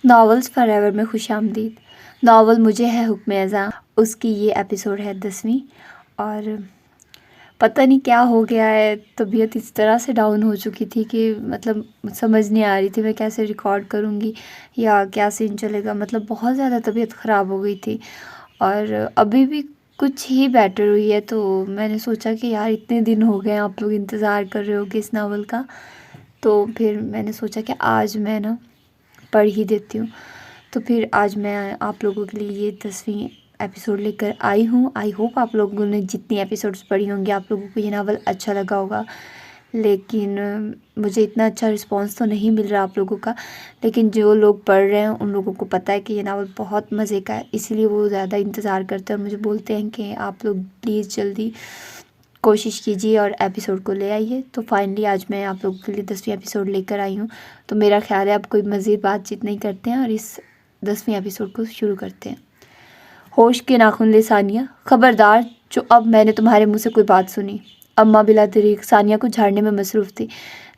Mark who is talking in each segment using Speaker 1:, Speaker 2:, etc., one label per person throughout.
Speaker 1: Novels for ever میں خوش آمدید۔ ناول مجھے ہے حکم اعظم، اس کی یہ ایپیسوڈ ہے 10ویں، اور پتہ نہیں کیا ہو گیا ہے، طبیعت اس طرح سے ڈاؤن ہو چکی تھی کہ سمجھ نہیں آ رہی تھی میں کیسے ریکارڈ کروں گی یا کیا سین چلے گا، بہت زیادہ طبیعت خراب ہو گئی تھی، اور ابھی بھی کچھ ہی بیٹر ہوئی ہے۔ تو میں نے سوچا کہ یار اتنے دن ہو گئے آپ لوگ انتظار کر رہے ہو کہ اس ناول کا، تو پھر میں نے سوچا کہ آج میں پڑھ ہی دیتی ہوں۔ تو پھر آج میں آپ لوگوں کے لیے یہ 10ویں ایپیسوڈ لے کر آئی ہوں۔ آئی ہوپ آپ لوگوں نے جتنی ایپیسوڈز پڑھی ہوں گی آپ لوگوں کو یہ ناول اچھا لگا ہوگا، لیکن مجھے اتنا اچھا رسپانس تو نہیں مل رہا آپ لوگوں کا، لیکن جو لوگ پڑھ رہے ہیں ان لوگوں کو پتہ ہے کہ یہ ناول بہت مزے کا ہے، اسی لیے وہ زیادہ انتظار کرتے ہیں اور مجھے بولتے ہیں کہ آپ لوگ پلیز جلدی کوشش کیجیے اور ایپیسوڈ کو لے آئیے۔ تو فائنلی آج میں آپ لوگوں کے لیے 10ویں ایپیسوڈ لے کر آئی ہوں۔ تو میرا خیال ہے اب کوئی مزید بات چیت نہیں کرتے ہیں اور اس 10ویں ایپیسوڈ کو شروع کرتے ہیں۔ ہوش کے ناخن لے ثانیہ، خبردار جو اب میں نے تمہارے منہ سے کوئی بات سنی۔ اماں بلا دریغ ثانیہ کو جھاڑنے میں مصروف تھی،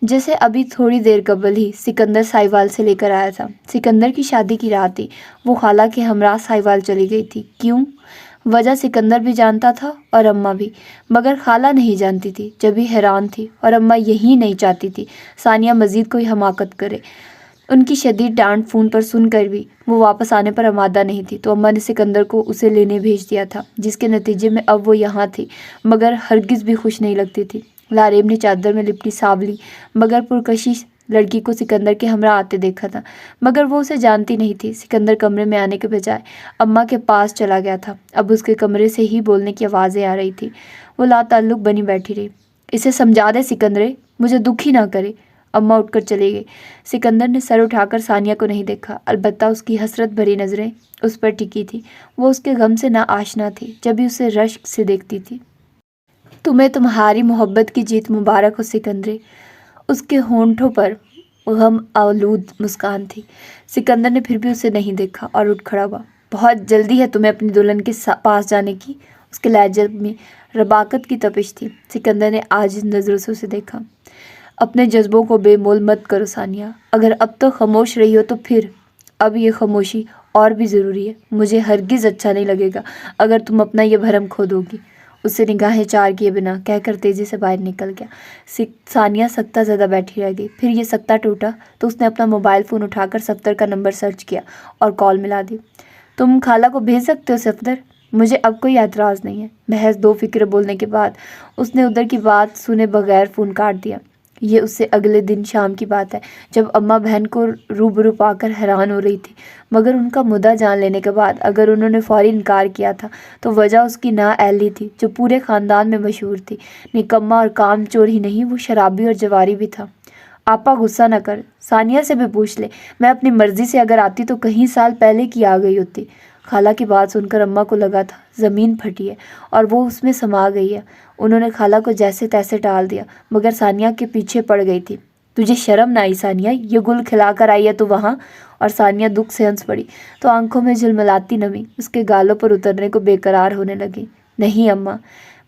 Speaker 1: جیسے ابھی تھوڑی دیر قبل ہی سکندر سائیوال سے لے کر آیا تھا۔ سکندر کی شادی کی رات تھی، وہ خالہ کے ہمراہ سائیوال چلی گئی تھی۔ کیوں؟ وجہ سکندر بھی جانتا تھا اور اماں بھی، مگر خالہ نہیں جانتی تھی۔ جبھی حیران تھی اور اماں یہی نہیں چاہتی تھی ثانیہ مزید کوئی حماقت کرے۔ ان کی شدید ڈانٹ فون پر سن کر بھی وہ واپس آنے پر آمادہ نہیں تھی، تو اماں نے سکندر کو اسے لینے بھیج دیا تھا، جس کے نتیجے میں اب وہ یہاں تھی، مگر ہرگز بھی خوش نہیں لگتی تھی۔ لاریب نے چادر میں لپٹی سانولی مگر پرکشش لڑکی کو سکندر کے ہمراہ آتے دیکھا تھا، مگر وہ اسے جانتی نہیں تھی۔ سکندر کمرے میں آنے کے بجائے اماں کے پاس چلا گیا تھا، اب اس کے کمرے سے ہی بولنے کی آوازیں آ رہی تھی۔ وہ لا تعلق بنی بیٹھی رہی۔ اسے سمجھا دے سکندرے، مجھے دکھی نہ کرے۔ اماں اٹھ کر چلی گئی۔ سکندر نے سر اٹھا کر ثانیہ کو نہیں دیکھا، البتہ اس کی حسرت بھری نظریں اس پر ٹکی تھی۔ وہ اس کے غم سے نا آشنا تھی، جبھی اسے رشک سے دیکھتی تھی۔ تمہیں تمہاری محبت کی جیت مبارک ہو سکندرے۔ اس کے ہونٹوں پر غم آلود مسکان تھی۔ سکندر نے پھر بھی اسے نہیں دیکھا اور اٹھ کھڑا ہوا۔ بہت جلدی ہے تمہیں اپنی دلہن کے پاس جانے کی؟ اس کے لہجے میں رباکت کی تپش تھی۔ سکندر نے عاجز نظروں سے اسے دیکھا۔ اپنے جذبوں کو بے مول مت کرو ثانیہ، اگر اب تو خاموش رہی ہو تو پھر اب یہ خاموشی اور بھی ضروری ہے۔ مجھے ہرگز اچھا نہیں لگے گا اگر تم اپنا یہ بھرم کھو دو گی۔ اس سے نگاہیں چار کیے بنا کہہ کر تیزی سے باہر نکل گیا۔ ثانیہ سکتہ زدہ بیٹھی رہ گئی۔ پھر یہ سکتہ ٹوٹا تو اس نے اپنا موبائل فون اٹھا کر صفدر کا نمبر سرچ کیا اور کال ملا دی۔ تم خالہ کو بھیج سکتے ہو صفدر؟ مجھے اب کوئی اعتراض نہیں ہے۔ محض دو فکر بولنے کے بعد اس نے ادھر کی بات سنے بغیر فون کاٹ دیا۔ یہ اس سے اگلے دن شام کی بات ہے، جب اماں بہن کو روبرو پا کر حیران ہو رہی تھی، مگر ان کا مدعا جان لینے کے بعد اگر انہوں نے فوری انکار کیا تھا تو وجہ اس کی نااہلی تھی، جو پورے خاندان میں مشہور تھی۔ نکما اور کام چور ہی نہیں، وہ شرابی اور جواری بھی تھا۔ آپا غصہ نہ کر، ثانیہ سے بھی پوچھ لے، میں اپنی مرضی سے اگر آتی تو کئی سال پہلے کی آ گئی ہوتی۔ خالہ کی بات سن کر اماں کو لگا تھا زمین پھٹی ہے اور وہ اس میں سما گئی ہے۔ انہوں نے خالہ کو جیسے تیسے ٹال دیا، مگر ثانیہ کے پیچھے پڑ گئی تھی۔ تجھے شرم نہ آئی ثانیہ؟ یہ گل کھلا کر آئی ہے تو وہاں؟ اور ثانیہ دکھ سے ہنس پڑی تو آنکھوں میں جھلملاتی نمی اس کے گالوں پر اترنے کو بے قرار ہونے لگی۔ نہیں اماں،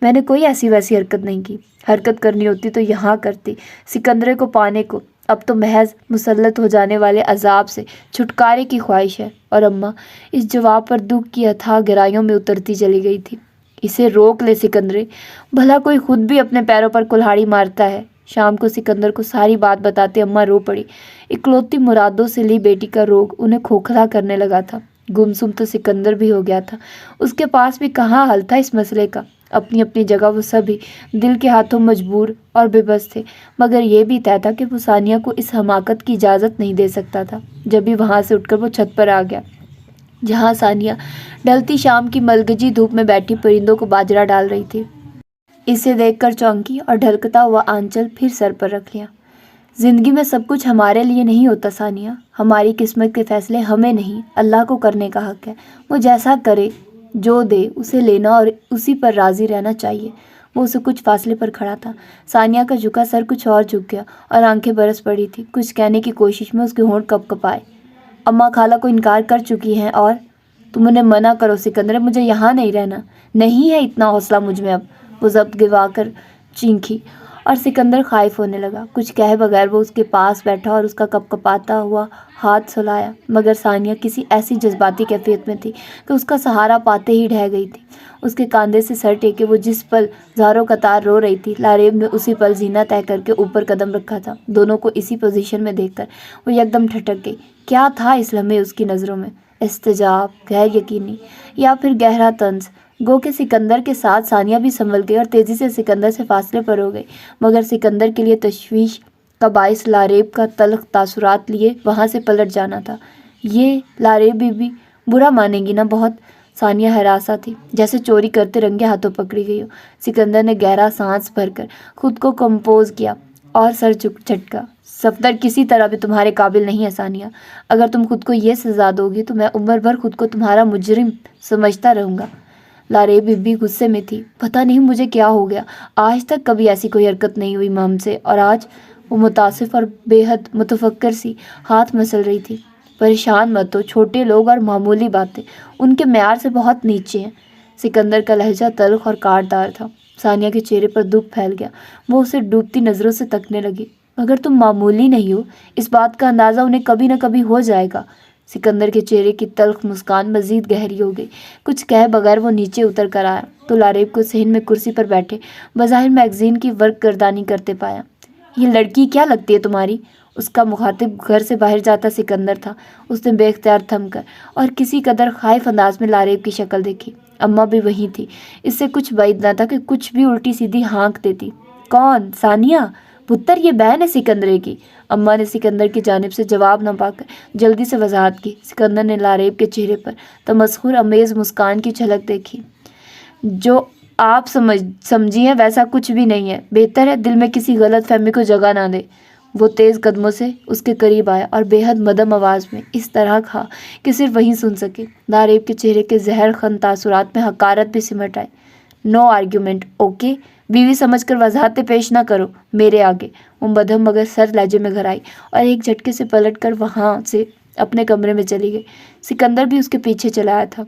Speaker 1: میں نے کوئی ایسی ویسی حرکت نہیں کی۔ حرکت کرنی ہوتی تو یہاں کرتی، سکندرے کو پانے کو۔ اب تو محض مسلط ہو جانے والے عذاب سے چھٹکارے کی خواہش ہے۔ اور اماں اس جواب پر دکھ کی اتھاہ گہرائیوں میں اترتی چلی گئی تھی۔ اسے روک لے سکندرے، بھلا کوئی خود بھی اپنے پیروں پر کلہاڑی مارتا ہے۔ شام کو سکندر کو ساری بات بتاتے اماں رو پڑی۔ اکلوتی مرادوں سے لی بیٹی کا روگ انہیں کھوکھلا کرنے لگا تھا۔ گمسم تو سکندر بھی ہو گیا تھا، اس کے پاس بھی کہاں حل تھا اس مسئلے کا۔ اپنی اپنی جگہ وہ سبھی دل کے ہاتھوں مجبور اور بے بس تھے، مگر یہ بھی طے تھا کہ وہ ثانیہ کو اس حماقت کی اجازت نہیں دے سکتا تھا۔ جبھی وہاں سے اٹھ کر وہ چھت پر آ گیا، جہاں ثانیہ ڈھلتی شام کی ملگجی دھوپ میں بیٹھی پرندوں کو باجرہ ڈال رہی تھی۔ اسے دیکھ کر چونکی اور ڈھلکتا ہوا آنچل پھر سر پر رکھ لیا۔ زندگی میں سب کچھ ہمارے لیے نہیں ہوتا ثانیہ، ہماری قسمت کے فیصلے ہمیں نہیں اللہ کو کرنے کا حق ہے۔ وہ جیسا کرے، جو دے اسے لینا اور اسی پر راضی رہنا چاہیے۔ وہ اسے کچھ فاصلے پر کھڑا تھا۔ ثانیہ کا جھکا سر کچھ اور جھک گیا اور آنکھیں برس پڑی تھی۔ کچھ کہنے کی کوشش میں اس کے ہونٹ کپ کپائے۔ اماں خالہ کو انکار کر چکی ہیں اور تم انہیں منع کرو سکندر، مجھے یہاں نہیں رہنا۔ نہیں ہے اتنا حوصلہ مجھ میں اب، وہ ضبط گوا کر چینکی اور سکندر خائف ہونے لگا۔ کچھ کہے بغیر وہ اس کے پاس بیٹھا اور اس کا کپ کپاتا ہوا ہاتھ سلایا، مگر ثانیہ کسی ایسی جذباتی کیفیت میں تھی کہ اس کا سہارا پاتے ہی ڈھہ گئی تھی۔ اس کے کاندھے سے سر ٹیکے وہ جس پل زاروں قطار رو رہی تھی، لاریب نے اسی پل زینہ طے کر کے اوپر قدم رکھا تھا۔ دونوں کو اسی پوزیشن میں دیکھ کر وہ یکدم ٹھٹک گئی۔ کیا تھا اس لمحے اس کی نظروں میں؟ استجاب، غیر یقینی، یا پھر گہرا طنز؟ گو کہ سکندر کے ساتھ ثانیہ بھی سنبھل گئی اور تیزی سے سکندر سے فاصلے پر ہو گئی، مگر سکندر کے لیے تشویش کا باعث لاریب کا تلخ تاثرات لیے وہاں سے پلٹ جانا تھا۔ یہ لاریب بھی برا مانے گی نا بہت؟ ثانیہ ہراساں تھی، جیسے چوری کرتے رنگے ہاتھوں پکڑی گئی ہو۔ سکندر نے گہرا سانس بھر کر خود کو کمپوز کیا اور سر جھٹکا۔ صفدر کسی طرح بھی تمہارے قابل نہیں ہے ثانیہ۔ اگر تم خود کو یہ سزا دو گی تو میں عمر بھر خود کو تمہارا مجرم سمجھتا رہوں گا۔ لاریب بھی غصے میں تھی۔ پتہ نہیں مجھے کیا ہو گیا، آج تک کبھی ایسی کوئی حرکت نہیں ہوئی ماں ہم سے، اور آج وہ متاسف اور بے حد متفکر سی ہاتھ مسل رہی تھی۔ پریشان مت ہو، چھوٹے لوگ اور معمولی باتیں ان کے معیار سے بہت نیچے ہیں۔ سکندر کا لہجہ تلخ اور کاٹدار تھا۔ ثانیہ کے چہرے پر دکھ پھیل گیا۔ وہ اسے ڈوبتی نظروں سے تکنے لگی۔ اگر تم معمولی نہیں ہو، اس بات کا اندازہ انہیں کبھی نہ کبھی ہو جائے گا۔ سکندر کے چہرے کی تلخ مسکان مزید گہری ہو گئی۔ کچھ کہے بغیر وہ نیچے اتر کر آیا تو لاریب کو صحن میں کرسی پر بیٹھے بظاہر میگزین کی ورق گردانی کرتے پایا۔ یہ لڑکی کیا لگتی ہے تمہاری؟ اس کا مخاطب گھر سے باہر جاتا سکندر تھا۔ اس نے بے اختیار تھم کر اور کسی قدر خائف انداز میں لاریب کی شکل دیکھی۔ اماں بھی وہیں تھی۔ اس سے کچھ بعید نہ تھا کہ کچھ بھی الٹی سیدھی ہانک دیتی۔ کون؟ ثانیہ؟ پتر، یہ بہن ہے سکندرے کی۔ اماں نے سکندر کی جانب سے جواب نہ پا کر جلدی سے وضاحت کی۔ سکندر نے لاریب کے چہرے پر تمسخر امیز مسکان کی جھلک دیکھی۔ جو آپ سمجھی ہیں ویسا کچھ بھی نہیں ہے، بہتر ہے دل میں کسی غلط فہمی کو جگہ نہ دے۔ وہ تیز قدموں سے اس کے قریب آیا اور بے حد مدھم آواز میں اس طرح کہا کہ صرف وہی سن سکے۔ لاریب کے چہرے کے زہر خن تاثرات میں حقارت بھی سمٹ آئی۔ نو آرگیومنٹ، اوکے؟ بیوی سمجھ کر وضاحتیں پیش نہ کرو میرے آگے۔ وہ مدھم مگر سر لہجے میں گھر آئی اور ایک جھٹکے سے پلٹ کر وہاں سے اپنے کمرے میں چلی گئی۔ سکندر بھی اس کے پیچھے چلا آیا تھا۔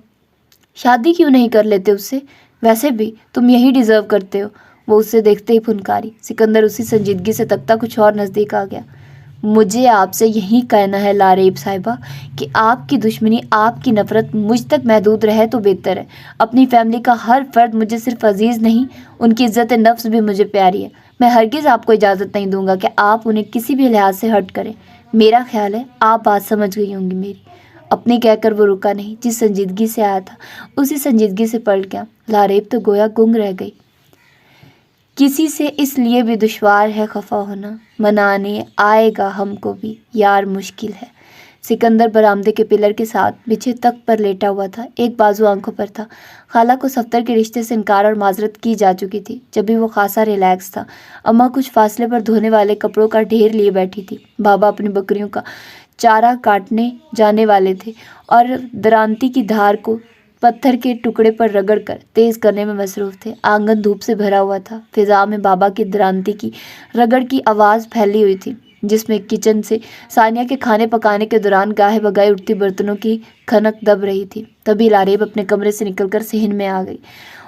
Speaker 1: شادی کیوں نہیں کر لیتے اس سے؟ ویسے بھی تم یہی ڈیزرو کرتے ہو، وہ اسے دیکھتے ہی پھنکاری۔ سکندر اسی سنجیدگی سے تکتا کچھ اور نزدیک آ گیا۔ مجھے آپ سے یہی کہنا ہے لاریب صاحبہ کہ آپ کی دشمنی، آپ کی نفرت مجھ تک محدود رہے تو بہتر ہے۔ اپنی فیملی کا ہر فرد مجھے صرف عزیز نہیں، ان کی عزت نفس بھی مجھے پیاری ہے۔ میں ہرگز آپ کو اجازت نہیں دوں گا کہ آپ انہیں کسی بھی لحاظ سے ہرٹ کریں۔ میرا خیال ہے آپ بات سمجھ گئی ہوں گی میری۔ اپنی کہہ کر وہ رکا نہیں۔ جس سنجیدگی سے آیا تھا اسی سنجیدگی سے پلٹ گیا۔ لاریب تو گویا گنگ رہ گئی۔ کسی سے اس لیے بھی دشوار ہے خفا ہونا، منانے آئے گا ہم کو بھی یار مشکل ہے۔ سکندر برآمدے کے پلر کے ساتھ بچھے تخت پر لیٹا ہوا تھا، ایک بازو آنکھوں پر تھا۔ خالہ کو صفدر کے رشتے سے انکار اور معذرت کی جا چکی تھی، جب بھی وہ خاصا ریلیکس تھا۔ اماں کچھ فاصلے پر دھونے والے کپڑوں کا ڈھیر لیے بیٹھی تھی۔ بابا اپنی بکریوں کا چارہ کاٹنے جانے والے تھے اور درانتی کی دھار کو پتھر کے ٹکڑے پر رگڑ کر تیز کرنے میں مصروف تھے۔ آنگن دھوپ سے بھرا ہوا تھا۔ فضا میں بابا کی درانتی کی رگڑ کی آواز پھیلی ہوئی تھی، جس میں کچن سے ثانیہ کے کھانے پکانے کے دوران گاہے بگاہے اٹھتی برتنوں کی کھنک دب رہی تھی۔ تبھی لاریب اپنے کمرے سے نکل کر صحن میں آ گئی۔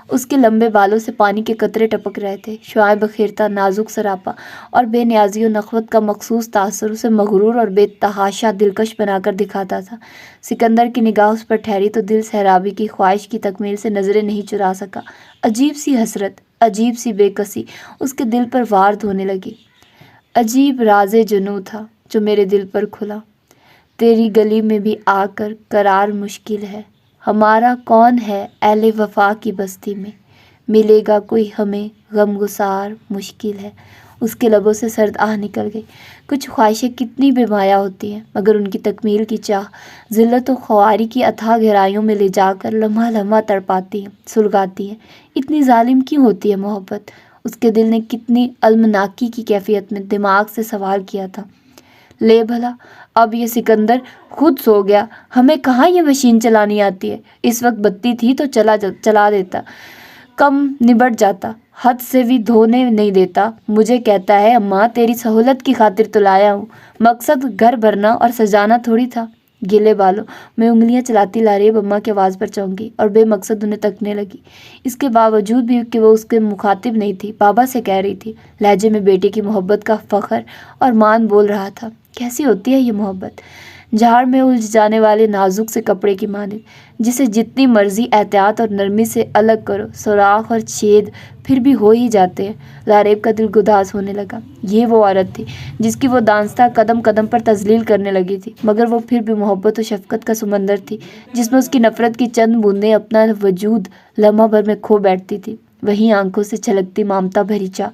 Speaker 1: اس کے لمبے بالوں سے پانی کے قطرے ٹپک رہے تھے۔ شعاعیں بخیرتا نازک سراپا اور بے نیازی و نخوت کا مخصوص تاثر اسے مغرور اور بے تحاشا دلکش بنا کر دکھاتا تھا۔ سکندر کی نگاہ اس پر ٹھہری تو دل سہرابی کی خواہش کی تکمیل سے نظریں نہیں چرا سکا۔ عجیب سی حسرت، عجیب سی بے کسی اس کے دل پر وار دھونے لگی۔ عجیب راز جنوں تھا جو میرے دل پر کھلا، تیری گلی میں بھی آ کر قرار مشکل ہے۔ ہمارا کون ہے اہل وفا کی بستی میں، ملے گا کوئی ہمیں غمگسار مشکل ہے۔ اس کے لبوں سے سرد آہ نکل گئی۔ کچھ خواہشیں کتنی بے مایا ہوتی ہیں، مگر ان کی تکمیل کی چاہ ذلت و خواری کی اتھاہ گہرائیوں میں لے جا کر لمحہ لمحہ تڑپاتی ہیں، سلگاتی ہیں۔ اتنی ظالم کیوں ہوتی ہے محبت؟ اس کے دل نے کتنی المناکی کی کیفیت میں دماغ سے سوال کیا تھا۔ لے بھلا، اب یہ سکندر خود سو گیا، ہمیں کہاں یہ مشین چلانی آتی ہے؟ اس وقت بتی تھی تو چلا دیتا، کم نبٹ جاتا، حد سے بھی دھونے نہیں دیتا۔ مجھے کہتا ہے اماں تیری سہولت کی خاطر تو لایا ہوں، مقصد گھر بھرنا اور سجانا تھوڑی تھا۔ گیلے بالوں میں انگلیاں چلاتی لاریب اماں کی آواز پر چونکی اور بے مقصد انہیں تکنے لگی۔ اس کے باوجود بھی کہ وہ اس کے مخاطب نہیں تھی، بابا سے کہہ رہی تھی، لہجے میں بیٹے کی محبت کا فخر اور مان بول رہا تھا۔ کیسی ہوتی ہے یہ محبت؟ جھاڑ میں الجھ جانے والے نازک سے کپڑے کی مانند، جسے جتنی مرضی احتیاط اور نرمی سے الگ کرو، سوراخ اور چھید پھر بھی ہو ہی جاتے ہیں۔ لاریب کا دل گداز ہونے لگا۔ یہ وہ عورت تھی جس کی وہ دانستہ قدم قدم پر تذلیل کرنے لگی تھی، مگر وہ پھر بھی محبت و شفقت کا سمندر تھی جس میں اس کی نفرت کی چند بوندیں اپنا وجود لمحہ بھر میں کھو بیٹھتی تھی۔ وہیں آنکھوں سے چھلکتی مامتا بھری چاہ،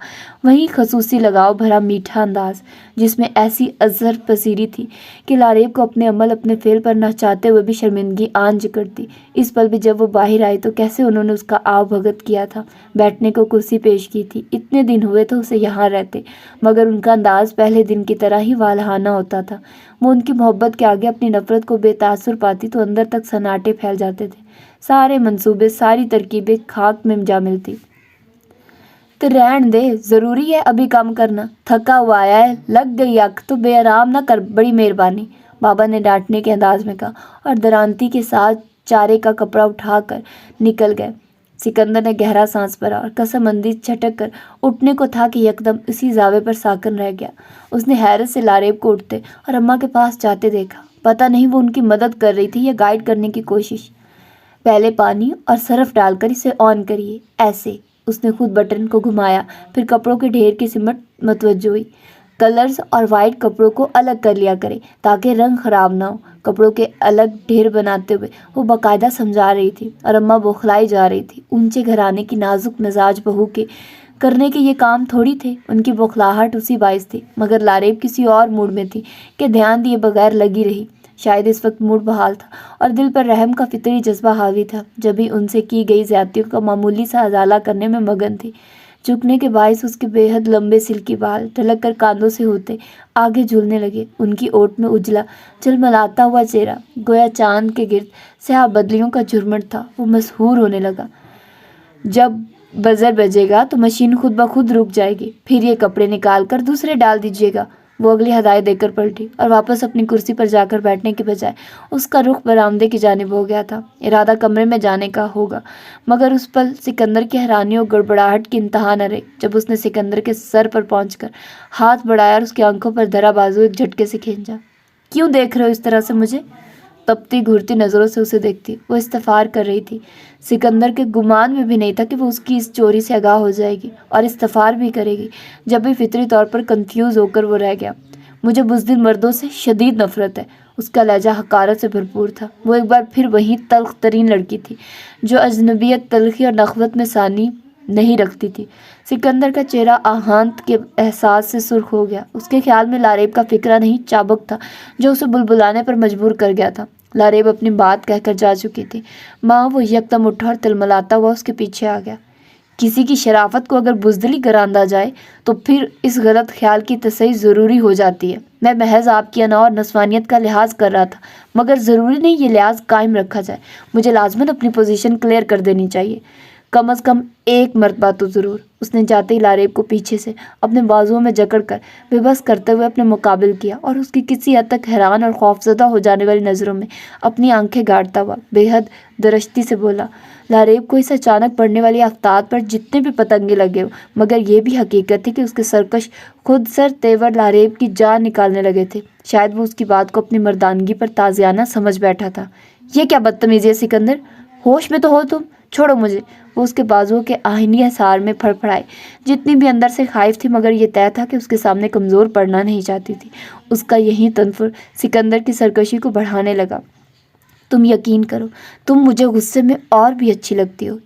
Speaker 1: وہیں خصوصی لگاؤ بھرا میٹھا انداز جس میں ایسی اثر پذیری تھی کہ لاریب کو اپنے عمل اپنے فعل پر نہ چاہتے ہوئے بھی شرمندگی آن جکڑتی۔ اس پل بھی جب وہ باہر آئی تو کیسے انہوں نے اس کا آؤ بھگت کیا تھا، بیٹھنے کو کرسی پیش کی تھی۔ اتنے دن ہوئے تو اسے یہاں رہتے، مگر ان کا انداز پہلے دن کی طرح ہی والہانہ ہوتا تھا۔ وہ ان کی محبت کے آگے اپنی نفرت کو بے تاثر پاتی تو اندر تک سناٹے پھیل جاتے تھے، سارے منصوبے ساری ترکیبیں خاک میں جا ملتی۔ تو رہن دے، ضروری ہے ابھی کام کرنا، تھکا ہوا آیا ہے، لگ گئی اکھ تو بے آرام نہ کر، بڑی مہربانی، بابا نے ڈانٹنے کے انداز میں کہا اور درانتی کے ساتھ چارے کا کپڑا اٹھا کر نکل گئے۔ سکندر نے گہرا سانس بھرا اور قسم اندی چھٹک کر اٹھنے کو تھا کہ یکدم اسی زاوے پر ساکن رہ گیا۔ اس نے حیرت سے لاریب کو اٹھتے اور اماں کے پاس جاتے دیکھا۔ پتہ نہیں وہ ان کی مدد کر رہی تھی یا گائیڈ کرنے کی کوشش۔ پہلے پانی اور صرف ڈال کر اسے آن کریے، ایسے۔ اس نے خود بٹن کو گھمایا، پھر کپڑوں کے ڈھیر کی سمت متوجہ ہوئی۔ کلرز اور وائٹ کپڑوں کو الگ کر لیا کرے تاکہ رنگ خراب نہ ہو۔ کپڑوں کے الگ ڈھیر بناتے ہوئے وہ باقاعدہ سمجھا رہی تھی اور اماں بوکھلائی جا رہی تھی۔ اونچے گھرانے کی نازک مزاج بہو کے کرنے کے یہ کام تھوڑی تھے۔ ان کی بوکھلاہٹ اسی باعث تھی، مگر لاریب کسی اور موڈ میں تھی کہ دھیان دیے بغیر لگی رہی۔ شاید اس وقت موڈ بحال تھا اور دل پر رحم کا فطری جذبہ حاوی تھا، جب بھی ان سے کی گئی زیادتیوں کا معمولی سا ازالہ کرنے میں مگن تھی۔ جھکنے کے باعث اس کے بے حد لمبے سلکی بال ٹھلک کر کاندھوں سے ہوتے آگے جھولنے لگے۔ ان کی اوٹ میں اجلا جھلملاتا ہوا چہرہ گویا چاند کے گرد سیاہ بدلیوں کا جھرمٹ تھا۔ وہ مسحور ہونے لگا۔ جب بزر بجے گا تو مشین خود بخود رک جائے گی، پھر یہ کپڑے نکال کر دوسرے ڈال دیجیے گا۔ وہ اگلی ہدایت دے کر پلٹی اور واپس اپنی کرسی پر جا کر بیٹھنے کے بجائے اس کا رخ برآمدے کی جانب ہو گیا تھا۔ ارادہ کمرے میں جانے کا ہوگا، مگر اس پل سکندر کی حیرانی اور گڑبڑاہٹ کی انتہا نہ رہی جب اس نے سکندر کے سر پر پہنچ کر ہاتھ بڑھایا اور اس کی آنکھوں پر دھرا بازو ایک جھٹکے سے کھینچا۔ کیوں دیکھ رہے ہو اس طرح سے مجھے؟ تپتی گھرتی نظروں سے اسے دیکھتی وہ استفار کر رہی تھی۔ سکندر کے گمان میں بھی نہیں تھا کہ وہ اس کی اس چوری سے آگاہ ہو جائے گی اور استفار بھی کرے گی۔ جب بھی فطری طور پر کنفیوز ہو کر وہ رہ گیا۔ مجھے بزدل مردوں سے شدید نفرت ہے۔ اس کا لہجہ حقارت سے بھرپور تھا۔ وہ ایک بار پھر وہی تلخ ترین لڑکی تھی جو اجنبیت، تلخی اور نخوت میں ثانی نہیں رکھتی تھی۔ سکندر کا چہرہ آہانت کے احساس سے سرخ ہو گیا۔ اس کے خیال میں لاریب کا فکرہ نہیں چابک تھا جو اسے بلبلانے پر مجبور کر گیا تھا۔ لاریب اپنی بات کہہ کر جا چکی تھی۔ ماں وہ یکدم اٹھا اور تلملاتا ہوا اس کے پیچھے آ گیا۔ کسی کی شرافت کو اگر بزدلی گراندہ جائے تو پھر اس غلط خیال کی تصحیح ضروری ہو جاتی ہے۔ میں محض آپ کی انا اور نسوانیت کا لحاظ کر رہا تھا، مگر ضروری نہیں یہ لحاظ قائم رکھا جائے۔ مجھے لازماً اپنی پوزیشن کلیئر کر دینی چاہیے، کم از کم ایک مرتبہ تو ضرور۔ اس نے جاتے ہی لاریب کو پیچھے سے اپنے بازوؤں میں جکڑ کر بے بس کرتے ہوئے اپنے مقابل کیا اور اس کی کسی حد تک حیران اور خوفزدہ ہو جانے والی نظروں میں اپنی آنکھیں گاڑتا ہوا بے حد درشتی سے بولا، لاریب کو اس اچانک پڑنے والی آفتاب پر جتنے بھی پتنگے لگے ہو، مگر یہ بھی حقیقت تھی کہ اس کے سرکش خود سر تیور لاریب کی جان نکالنے لگے تھے۔ شاید وہ اس کی بات کو اپنی مردانگی پر تازیانہ سمجھ بیٹھا تھا۔ یہ کیا بدتمیزی ہے سکندر؟ ہوش میں تو ہو تم؟ چھوڑو مجھے۔ وہ اس کے بازوؤں کے آہنی حصار میں پھڑ پھڑائے، جتنی بھی اندر سے خائف تھی، مگر یہ طے تھا کہ اس کے سامنے کمزور پڑنا نہیں چاہتی تھی۔ اس کا یہی تنفر سکندر کی سرکشی کو بڑھانے لگا۔ تم یقین کرو، تم مجھے غصے میں اور بھی اچھی لگتی ہو۔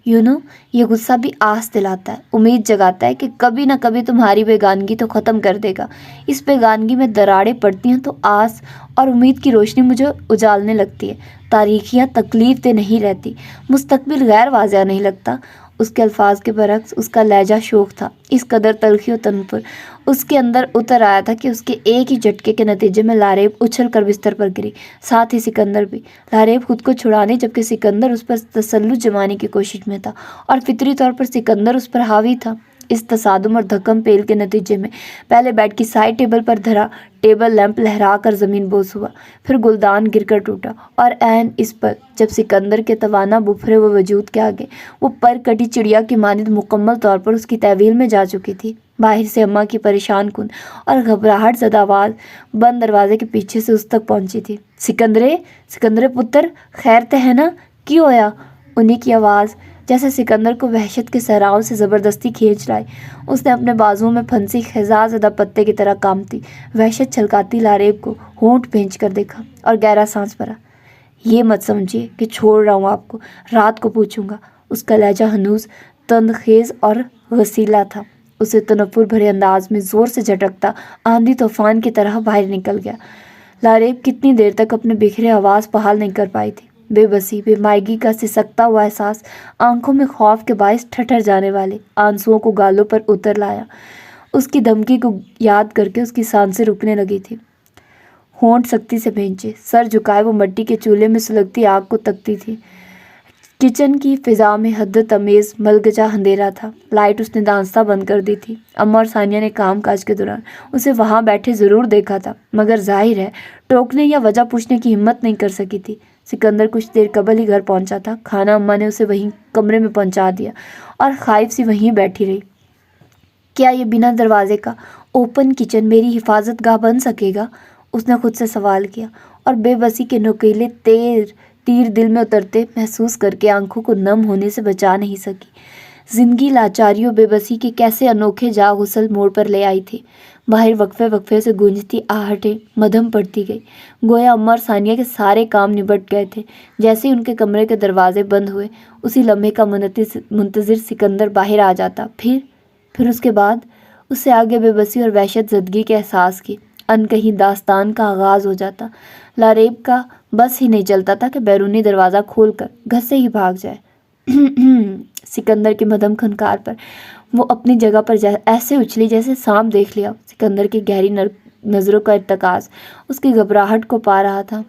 Speaker 1: یہ غصہ بھی آس دلاتا ہے، امید جگاتا ہے کہ کبھی نہ کبھی تمہاری بیگانگی تو ختم کر دے گا۔ اس بیگانگی میں دراڑیں پڑتی ہیں تو آس اور امید کی روشنی مجھے اجالنے لگتی ہے۔ تاریخیاں تکلیف دہ نہیں رہتی، مستقبل غیر واضح نہیں لگتا۔ اس کے الفاظ کے برعکس اس کا لہجہ شوخ تھا۔ اس قدر تلخی و تنفر اس کے اندر اتر آیا تھا کہ اس کے ایک ہی جھٹکے کے نتیجے میں لاریب اچھل کر بستر پر گری، ساتھ ہی سکندر بھی۔ لاریب خود کو چھڑانے جبکہ سکندر اس پر تسلط جمانے کی کوشش میں تھا، اور فطری طور پر سکندر اس پر حاوی تھا۔ اس تصادم اور دھکم پیل کے نتیجے میں پہلے بیڈ کی سائڈ ٹیبل پر دھرا ٹیبل لیمپ لہرا کر زمین بوس ہوا، پھر گلدان گر کر ٹوٹا، اور عین اس پر جب سکندر کے توانا بپھرے ہوئے وجود کے آگے وہ پر کٹی چڑیا کی مانند مکمل طور پر اس کی تحویل میں جا چکی تھی، باہر سے اماں کی پریشان کن اور گھبراہٹ زدہ آواز بند دروازے کے پیچھے سے اس تک پہنچی تھی۔ سکندرے پتر، خیر تے ہے نا؟ کی ہویا؟ انہی کی آواز جیسے سکندر کو وحشت کے صحراؤں سے زبردستی کھینچ لائی۔ اس نے اپنے بازوؤں میں پھنسی خزاں زدہ پتے کی طرح کامتی وحشت چھلکاتی لاریب کو ہونٹ بھینچ کر دیکھا اور گہرا سانس بھرا۔ یہ مت سمجھیے کہ چھوڑ رہا ہوں آپ کو، رات کو پوچھوں گا۔ اس کا لہجہ ہنوز تندخیز اور غسیلا تھا۔ اسے تنفر بھرے انداز میں زور سے جھٹکتا آندھی طوفان کی طرح باہر نکل گیا۔ لاریب کتنی دیر تک اپنے بکھرے آواز بحال نہیں کر پائی تھی۔ بے بسی، بے مائگی کا سسکتا ہوا احساس آنکھوں میں خوف کے باعث ٹھٹر جانے والے آنسوؤں کو گالوں پر اتر لایا۔ اس کی دھمکی کو یاد کر کے اس کی سانسیں رکنے لگی تھی۔ ہونٹ سختی سے بھینچے، سر جھکائے وہ مٹی کے چولہے میں سلگتی آگ کو تکتی تھی۔ کچن کی فضا میں حد تمیز ملگجا اندھیرا تھا۔ لائٹ اس نے دانستہ بند کر دی تھی۔ اماں اور ثانیہ نے کام کاج کے دوران اسے وہاں بیٹھے ضرور دیکھا تھا، مگر ظاہر ہے ٹوکنے یا وجہ پوچھنے کی ہمت نہیں کر سکی تھی۔ سکندر کچھ دیر قبل ہی گھر پہنچا تھا۔ کھانا اماں نے اسے وہیں کمرے میں پہنچا دیا اور خائف سی وہیں بیٹھی رہی۔ کیا یہ بنا دروازے کا اوپن کچن میری حفاظت گاہ بن سکے گا؟ اس نے خود سے سوال کیا، اور بے بسی کے نوکیلے تیر دل میں اترتے محسوس کر کے آنکھوں کو نم ہونے سے بچا نہیں سکی۔ زندگی لاچاریوں بے بسی کے کیسے انوکھے جا غسل موڑ پر لے آئی تھی۔ باہر وقفے سے گونجتی آہٹیں مدھم پڑتی گئی، گویا اماں اور ثانیہ کے سارے کام نبٹ گئے تھے۔ جیسے ہی ان کے کمرے کے دروازے بند ہوئے، اسی لمحے کا منتظر سکندر باہر آ جاتا۔ پھر اس کے بعد اس سے آگے بے بسی اور وحشت زدگی کے احساس کی انکہی داستان کا آغاز ہو جاتا۔ لاریب کا بس ہی نہیں چلتا تھا کہ بیرونی دروازہ کھول کر گھر سے ہی بھاگ جائے۔ سکندر کے مدھم کھنکار پر وہ اپنی جگہ پر ایسے اچھلی جیسے سانپ دیکھ لیا۔ سکندر کی گہری نظروں کا ارتکاز اس کی گھبراہٹ کو پا رہا تھا۔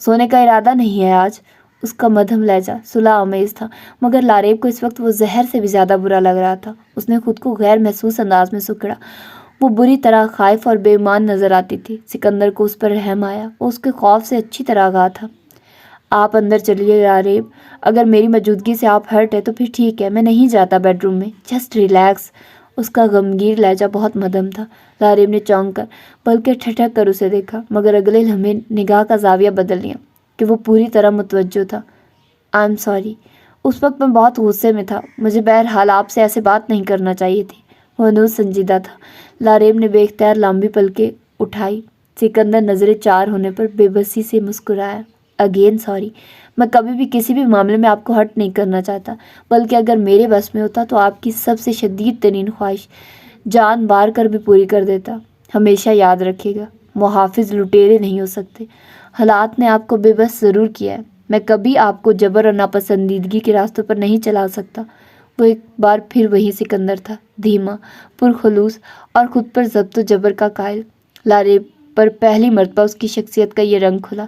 Speaker 1: سونے کا ارادہ نہیں ہے آج؟ اس کا مدھم لہجہ صلح آمیز تھا، مگر لاریب کو اس وقت وہ زہر سے بھی زیادہ برا لگ رہا تھا۔ اس نے خود کو غیر محسوس انداز میں سکڑا۔ وہ بری طرح خائف اور بے ایمان نظر آتی تھی۔ سکندر کو اس پر رحم آیا۔ وہ اس کے خوف سے اچھی طرح آگاہ تھا۔ آپ اندر چلیے لاریب، اگر میری موجودگی سے آپ ہرٹ ہے تو پھر ٹھیک ہے، میں نہیں جاتا بیڈ روم میں، جسٹ ریلیکس۔ اس کا غمگیر لہجہ بہت مدھم تھا۔ لاریب نے چونک کر بلکہ ٹھٹک کر اسے دیکھا، مگر اگلے لمحے نگاہ کا زاویہ بدل لیا کہ وہ پوری طرح متوجہ تھا۔ آئی ایم سوری، اس وقت میں بہت غصے میں تھا، مجھے بہرحال آپ سے ایسے بات نہیں کرنا چاہیے تھی۔ وہ ہنوز سنجیدہ تھا۔ لاریب نے بے اختیار لمبی پلکیں اٹھائی۔ سکندر نظریں چار ہونے پر بے بسی سے مسکرایا۔ اگین سوری، میں کبھی بھی کسی بھی معاملے میں آپ کو ہرٹ نہیں کرنا چاہتا، بلکہ اگر میرے بس میں ہوتا تو آپ کی سب سے شدید ترین خواہش جان بار کر بھی پوری کر دیتا۔ ہمیشہ یاد رکھیے گا، محافظ لٹیرے نہیں ہو سکتے۔ حالات نے آپ کو بے بس ضرور کیا ہے، میں کبھی آپ کو جبر اور ناپسندیدگی کے راستوں پر نہیں چلا سکتا۔ وہ ایک بار پھر وہی سکندر تھا، دھیما، پرخلوص اور خود پر ضبط و جبر کا قائل۔ لاریب پر پہلی مرتبہ اس کی شخصیت کا یہ رنگ کھلا۔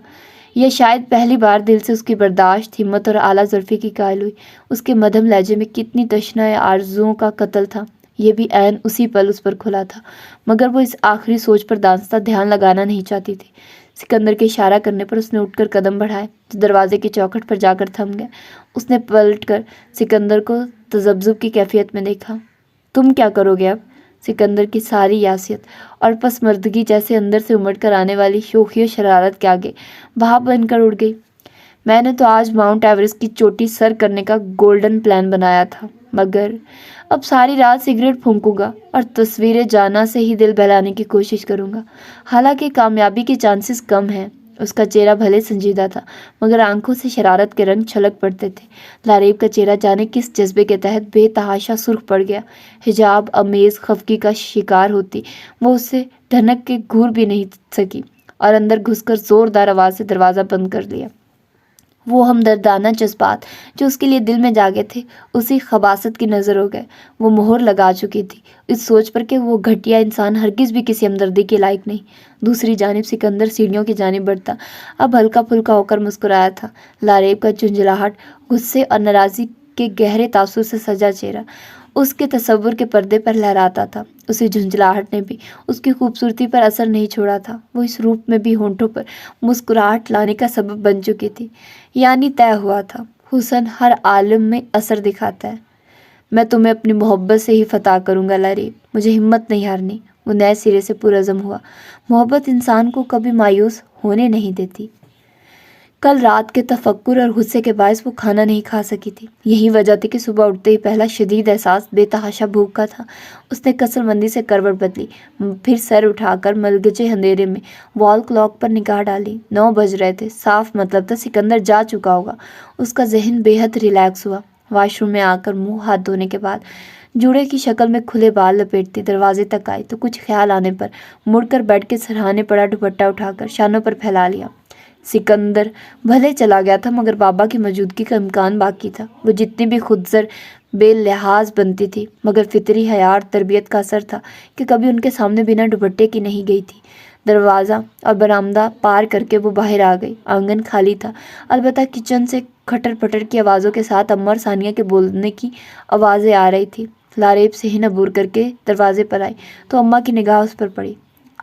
Speaker 1: یہ شاید پہلی بار دل سے اس کی برداشت، ہمت اور اعلیٰ ظرفی کی قائل ہوئی۔ اس کے مدھم لہجے میں کتنی تشنہ آرزوؤں کا قتل تھا، یہ بھی عین اسی پل اس پر کھلا تھا، مگر وہ اس آخری سوچ پر دانستہ دھیان لگانا نہیں چاہتی تھی۔ سکندر کے اشارہ کرنے پر اس نے اٹھ کر قدم بڑھائے تو دروازے کی چوکھٹ پر جا کر تھم گیا۔ اس نے پلٹ کر سکندر کو تذبذب کی کیفیت میں دیکھا۔ تم کیا کرو گے اب؟ سکندر کی ساری یاسیت اور پسماردگی جیسے اندر سے امڑ کر آنے والی شوخی و شرارت کے آگے بھاپ بن کر اڑ گئی۔ میں نے تو آج ماؤنٹ ایورسٹ کی چوٹی سر کرنے کا گولڈن پلان بنایا تھا، مگر اب ساری رات سگریٹ پھونکوں گا اور تصویریں جانا سے ہی دل بہلانے کی کوشش کروں گا۔ حالانکہ کامیابی کے چانسز کم ہیں۔ اس کا چہرہ بھلے سنجیدہ تھا، مگر آنکھوں سے شرارت کے رنگ چھلک پڑتے تھے۔ لاریب کا چہرہ جانے کس جذبے کے تحت بے تحاشا سرخ پڑ گیا۔ حجاب امیز خفگی کا شکار ہوتی وہ اس سے ڈھنک کے گھور بھی نہیں سکی اور اندر گھس کر زوردار آواز سے دروازہ بند کر لیا۔ وہ ہمدردانہ جذبات جو اس کے لیے دل میں جاگے تھے اسی خباثت کی نظر ہو گئے۔ وہ مہر لگا چکی تھی اس سوچ پر کہ وہ گھٹیا انسان ہرگز بھی کسی ہمدردی کے لائق نہیں۔ دوسری جانب سکندر سیڑھیوں کی جانب بڑھتا اب ہلکا پھلکا ہو کر مسکرایا تھا۔ لاریب کا جھنجھلاہٹ، غصے اور ناراضی کے گہرے تاثر سے سجا چہرہ اس کے تصور کے پردے پر لہراتا تھا۔ اسے جھنجھلاہٹ نے بھی اس کی خوبصورتی پر اثر نہیں چھوڑا تھا۔ وہ اس روپ میں بھی ہونٹوں پر مسکراہٹ لانے کا سبب بن چکی تھی، یعنی طے ہوا تھا۔ حسن ہر عالم میں اثر دکھاتا ہے۔ میں تمہیں اپنی محبت سے ہی فتح کروں گا لاریب، مجھے ہمت نہیں ہارنی۔ وہ نئے سرے سے پرعزم ہوا۔ محبت انسان کو کبھی مایوس ہونے نہیں دیتی۔ کل رات کے تفکر اور غصے کے باعث وہ کھانا نہیں کھا سکی تھی۔ یہی وجہ تھی کہ صبح اٹھتے ہی پہلا شدید احساس بے تحاشا بھوک کا تھا۔ اس نے کثر مندی سے کروٹ بدلی، پھر سر اٹھا کر ملگچے اندھیرے میں وال کلاک پر نگاہ ڈالی۔ 9 بج رہے تھے۔ صاف مطلب تھا سکندر جا چکا ہوگا۔ اس کا ذہن بے حد ریلیکس ہوا۔ واش روم میں آ کر منہ ہاتھ دھونے کے بعد جوڑے کی شکل میں کھلے بال لپیٹتی دروازے تک آئی تو کچھ خیال آنے پر مڑ کر بیٹھ کے سرہانے پڑا دوپٹہ اٹھا کر شانوں پر پھیلا لیا۔ سکندر بھلے چلا گیا تھا مگر بابا کی موجودگی کا امکان باقی تھا۔ وہ جتنی بھی خودزر بے لحاظ بنتی تھی مگر فطری حیا اور تربیت کا اثر تھا کہ کبھی ان کے سامنے بنا دوپٹے کی نہیں گئی تھی۔ دروازہ اور برآمدہ پار کر کے وہ باہر آ گئی۔ آنگن خالی تھا، البتہ کچن سے کھٹر پٹر کی آوازوں کے ساتھ اماں اور ثانیہ کے بولنے کی آوازیں آ رہی تھی۔ لاریب صحن عبور کر کے دروازے پر آئی تو اماں کی نگاہ اس پر پڑی۔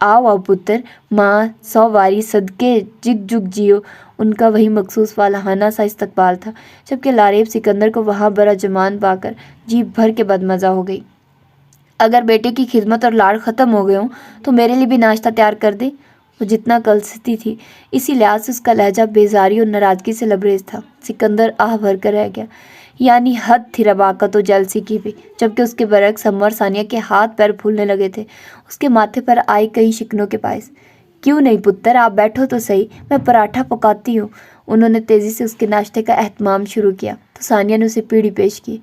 Speaker 1: آؤ آؤ پتر، ماں 100 واری صدقے جگ جگ جیو۔ ان کا وہی مخصوص والہانہ سا استقبال تھا، جبکہ لاریب سکندر کو وہاں برا جمان پا کر جی بھر کے بدمزہ ہو گئی۔ اگر بیٹے کی خدمت اور لاڑ ختم ہو گئے ہوں تو میرے لیے بھی ناشتہ تیار کر دے۔ وہ جتنا کلستی تھی اسی لحاظ سے اس کا لہجہ بیزاری اور ناراضگی سے لبریز تھا۔ سکندر آہ بھر کر رہ گیا، یعنی حد تھی رباکت و جلسی کی بھی، جبکہ اس کے برعکس اماں اور ثانیہ کے ہاتھ پیر پھولنے لگے تھے اس کے ماتھے پر آئی کئی شکنوں کے باعث۔ کیوں نہیں پتر، آپ بیٹھو تو صحیح، میں پراٹھا پکاتی ہوں۔ انہوں نے تیزی سے اس کے ناشتے کا اہتمام شروع کیا تو ثانیہ نے اسے پیڑھی پیش کی۔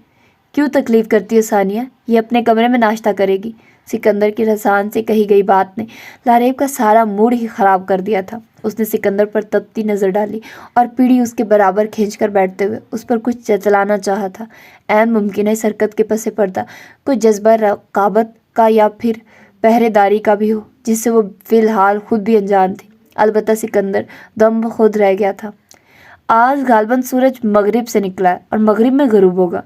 Speaker 1: کیوں تکلیف کرتی ہے ثانیہ، یہ اپنے کمرے میں ناشتہ کرے گی۔ سکندر کی رسان سے کہی گئی بات نے لاریب کا سارا موڈ ہی خراب کر دیا تھا۔ اس نے سکندر پر تپتی نظر ڈالی اور پیڑھی اس کے برابر کھینچ کر بیٹھتے ہوئے اس پر کچھ چلانا چاہا تھا۔ عین ممکن ہے حرکت کے پس پردہ کوئی جذبہ رقابت کا یا پھر پہرے داری کا بھی ہو جس سے وہ فی الحال خود بھی انجان تھی۔ البتہ سکندر دم بخود رہ گیا تھا۔ آج غالباً سورج مغرب سے نکلا ہے اور مغرب میں غروب ہوگا،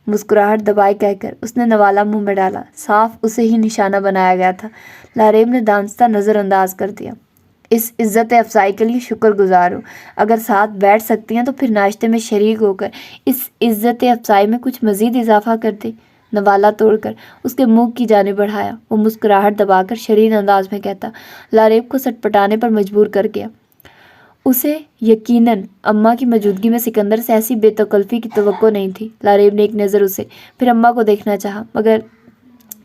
Speaker 1: مسکراہٹ دبائے کہہ کر اس نے نوالا منہ میں ڈالا۔ صاف اسے ہی نشانہ بنایا گیا تھا۔ لاریب نے دانستہ نظر انداز کر دیا۔ اس عزت افزائی کے لیے شکر گزار ہوں۔ اگر ساتھ بیٹھ سکتی ہیں تو پھر ناشتے میں شریک ہو کر اس عزت افزائی میں کچھ مزید اضافہ کر دیں۔ نوالا توڑ کر اس کے منہ کی جانب بڑھایا۔ وہ مسکراہٹ دبا کر شرین انداز میں کہتا لاریب کو سٹپٹانے پر مجبور کر گیا۔ اسے یقیناً اماں کی موجودگی میں سکندر سے ایسی بے تکلفی کی توقع نہیں تھی۔ لاریب نے ایک نظر اسے پھر اماں کو دیکھنا چاہا مگر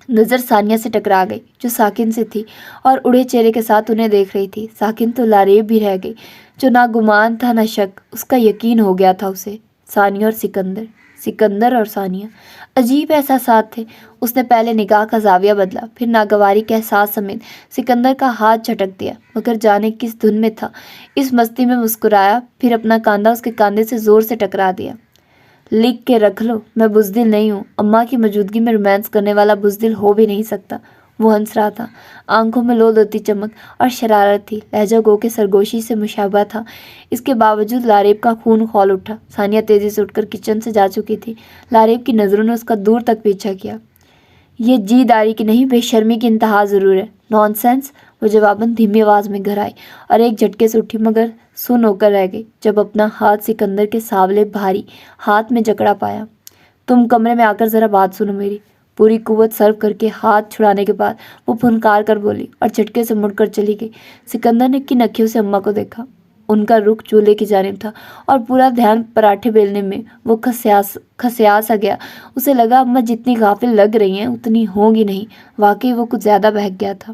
Speaker 1: نظر ثانیہ سے ٹکرا گئی جو ساکن سے تھی اور اڑے چہرے کے ساتھ انہیں دیکھ رہی تھی۔ ساکن تو لاریب بھی رہ گئی جو نہ گمان تھا نہ شک، اس کا یقین ہو گیا تھا اسے۔ ثانیہ اور سکندر، سکندر اور ثانیہ، عجیب احساسات تھے۔ اس نے پہلے نگاہ کا زاویہ بدلا، پھر ناگواری کے احساس سمیت سکندر کا ہاتھ جھٹک دیا مگر جانے کس دھن میں تھا، اس مستی میں مسکرایا، پھر اپنا کاندھا اس کے کاندھے سے زور سے ٹکرا دیا۔ لکھ کے رکھ لو، میں بزدل نہیں ہوں۔ اماں کی موجودگی میں رومانس کرنے والا بزدل ہو بھی نہیں سکتا۔ وہ ہنس رہا تھا، آنکھوں میں لولوتی چمک اور شرارت تھی، لہجہ گو کے سرگوشی سے مشابہ تھا۔ اس کے باوجود لاریب کا خون کھول اٹھا۔ ثانیہ تیزی سے اٹھ کر کچن سے جا چکی تھی۔ لاریب کی نظروں نے اس کا دور تک پیچھا کیا۔ یہ جی داری کی نہیں، بے شرمی کی انتہا ضرور ہے۔ نان سینس، وہ جواباً دھیمی آواز میں گھر آئی اور ایک جھٹکے سے اٹھی مگر سن ہو کر رہ گئی جب اپنا ہاتھ سکندر کے سانولے بھاری ہاتھ میں جکڑا پایا۔ تم کمرے میں آ کر ذرا بات سنو میری۔ پوری قوت صرف کر کے ہاتھ چھڑانے کے بعد وہ پھنکار کر بولی اور جھٹکے سے مڑ کر چلی گئی۔ سکندر نے کن اکھیوں سے اماں کو دیکھا۔ ان کا رخ چولہے کی جانب تھا اور پورا دھیان پراٹھے بیلنے میں وہ کھسیا سا گیا۔ اسے لگا اماں جتنی غافل لگ رہی ہیں اتنی ہوں گی نہیں۔ واقعی وہ کچھ زیادہ بہک گیا تھا۔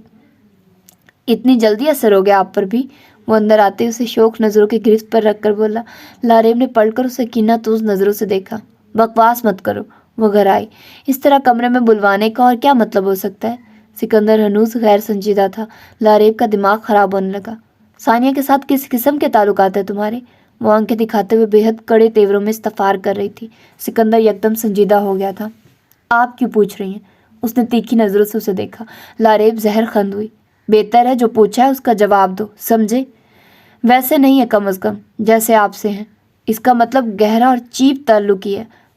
Speaker 1: اتنی جلدی اثر ہو گیا آپ پر بھی؟ وہ اندر آتے اسے شوق نظروں کی گرفت پر رکھ کر بولا۔ لاریب نے پلٹ کر اسے کینہ توز نظروں سے دیکھا۔ بکواس مت کرو، وہ گھر آئی۔ اس طرح کمرے میں بلوانے کا اور کیا مطلب ہو سکتا ہے؟ سکندر ہنوز غیر سنجیدہ تھا۔ لاریب کا دماغ خراب ہونے لگا۔ ثانیہ کے ساتھ کس قسم کے تعلقات ہیں تمہارے؟ وہ آنکھیں دکھاتے ہوئے بے حد کڑے تیوروں میں استفسار کر رہی تھی۔ سکندر یکدم سنجیدہ ہو گیا تھا۔ آپ کیوں پوچھ رہی ہیں؟ اس نے تیکھی نظروں سے اسے دیکھا۔ لاریب زہر خند ہوئی۔ بہتر ہے جو پوچھا ہے اس کا جواب دو، سمجھے؟ ویسے نہیں ہے کم از کم جیسے آپ سے ہیں۔ اس کا مطلب گہرا اور چیپ تعلق ہی ہے۔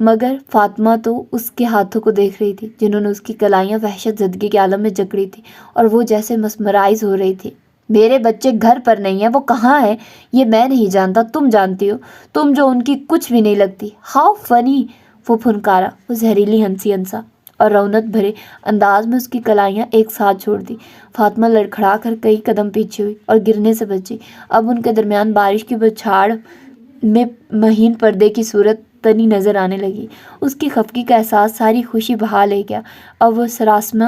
Speaker 1: مگر فاطمہ تو اس کے ہاتھوں کو دیکھ رہی تھی جنہوں نے اس کی کلائیاں وحشت زدگی کے عالم میں جکڑی تھی، اور وہ جیسے مسمرائز ہو رہی تھی۔ میرے بچے گھر پر نہیں ہیں، وہ کہاں ہیں یہ میں نہیں جانتا، تم جانتی ہو، تم جو ان کی کچھ بھی نہیں لگتی۔ ہاؤ فنی، وہ پھنکارا۔ وہ زہریلی ہنسی ہنسا اور رونق بھرے انداز میں اس کی کلائیاں ایک ساتھ چھوڑ دی۔ فاطمہ لڑکھڑا کر کئی قدم پیچھے ہوئی اور گرنے سے بچی۔ اب ان کے درمیان بارش کی بچھاڑ میں مہین پردے کی صورت تنی نظر آنے لگی۔ اس کی خفگی کا احساس ساری خوشی بہا لے گیا۔ اب وہ سراسمہ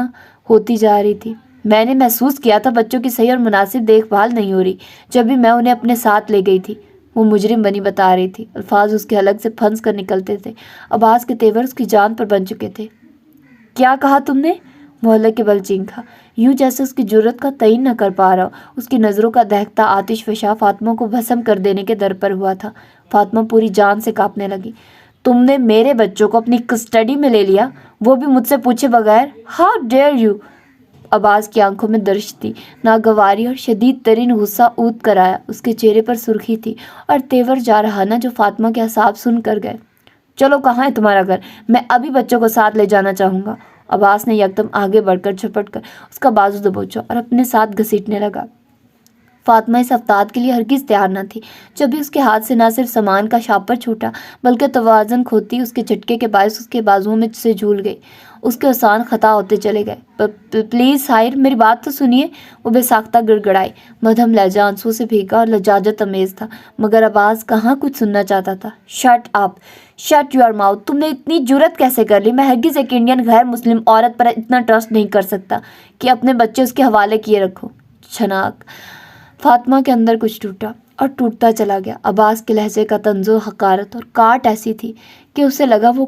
Speaker 1: ہوتی جا رہی تھی۔ میں نے محسوس کیا تھا بچوں کی صحیح اور مناسب دیکھ بھال نہیں ہو رہی جب بھی میں انہیں اپنے ساتھ لے گئی تھی، وہ مجرم بنی بتا رہی تھی۔ الفاظ اس کے حلق سے پھنس کر نکلتے تھے۔ عباس کے تیور اس کی جان پر بن چکے تھے۔ کیا کہا تم نے؟ وہ حلق کے بل چینکا، یوں جیسے اس کی جرت کا تعین نہ کر پا رہا ہو۔ اس کی نظروں کا دہکتا آتش فشاں فاطمہ کو بھسم کر دینے کے در پر ہوا تھا۔ فاطمہ پوری جان سے کانپنے لگی۔ تم نے میرے بچوں کو اپنی کسٹڈی میں لے لیا، وہ بھی مجھ سے پوچھے بغیر؟ How dare you! عباس کی آنکھوں میں درش تھی، ناگواری اور شدید ترین غصہ اود کر آیا۔ اس کے چہرے پر سرخی تھی اور تیور جارحانہ جو فاطمہ کے اعصاب سن کر گئے۔ چلو کہاں ہے تمہارا گھر؟ میں ابھی بچوں کو ساتھ لے جانا چاہوں گا۔ عباس نے یکدم آگے بڑھ کر جھپٹ کر اس کا بازو دبوچا اور اپنے ساتھ گھسیٹنے لگا۔ فاطمہ اس افتاد کے لیے ہرگز تیار نہ تھی۔ جب بھی اس کے ہاتھ سے نہ صرف سامان کا شاپر چھوٹا بلکہ توازن کھوتی اس کے جھٹکے کے باعث اس کے بازوؤں میں سے جھول گئی۔ اس کے اوسان خطا ہوتے چلے گئے۔ پلیز ساحر، میری بات تو سنیے، وہ بے ساختہ گڑ گڑائی۔ مدھم لہجہ آنسوؤں سے بھیگا اور لجاجت امیز تھا، مگر عباس کہاں کچھ سننا چاہتا تھا۔ Shut up, shut your mouth! تم نے اتنی جرت کیسے کر لی؟ میں ہرگز ایک انڈین غیر مسلم عورت پر اتنا ٹرسٹ نہیں کر سکتا کہ اپنے بچے اس کے حوالے کیے رکھو۔ چھناک! فاطمہ کے اندر کچھ ٹوٹا اور ٹوٹتا چلا گیا۔ عباس کے لہجے کا طنز و حقارت اور کاٹ ایسی تھی کہ اسے لگا وہ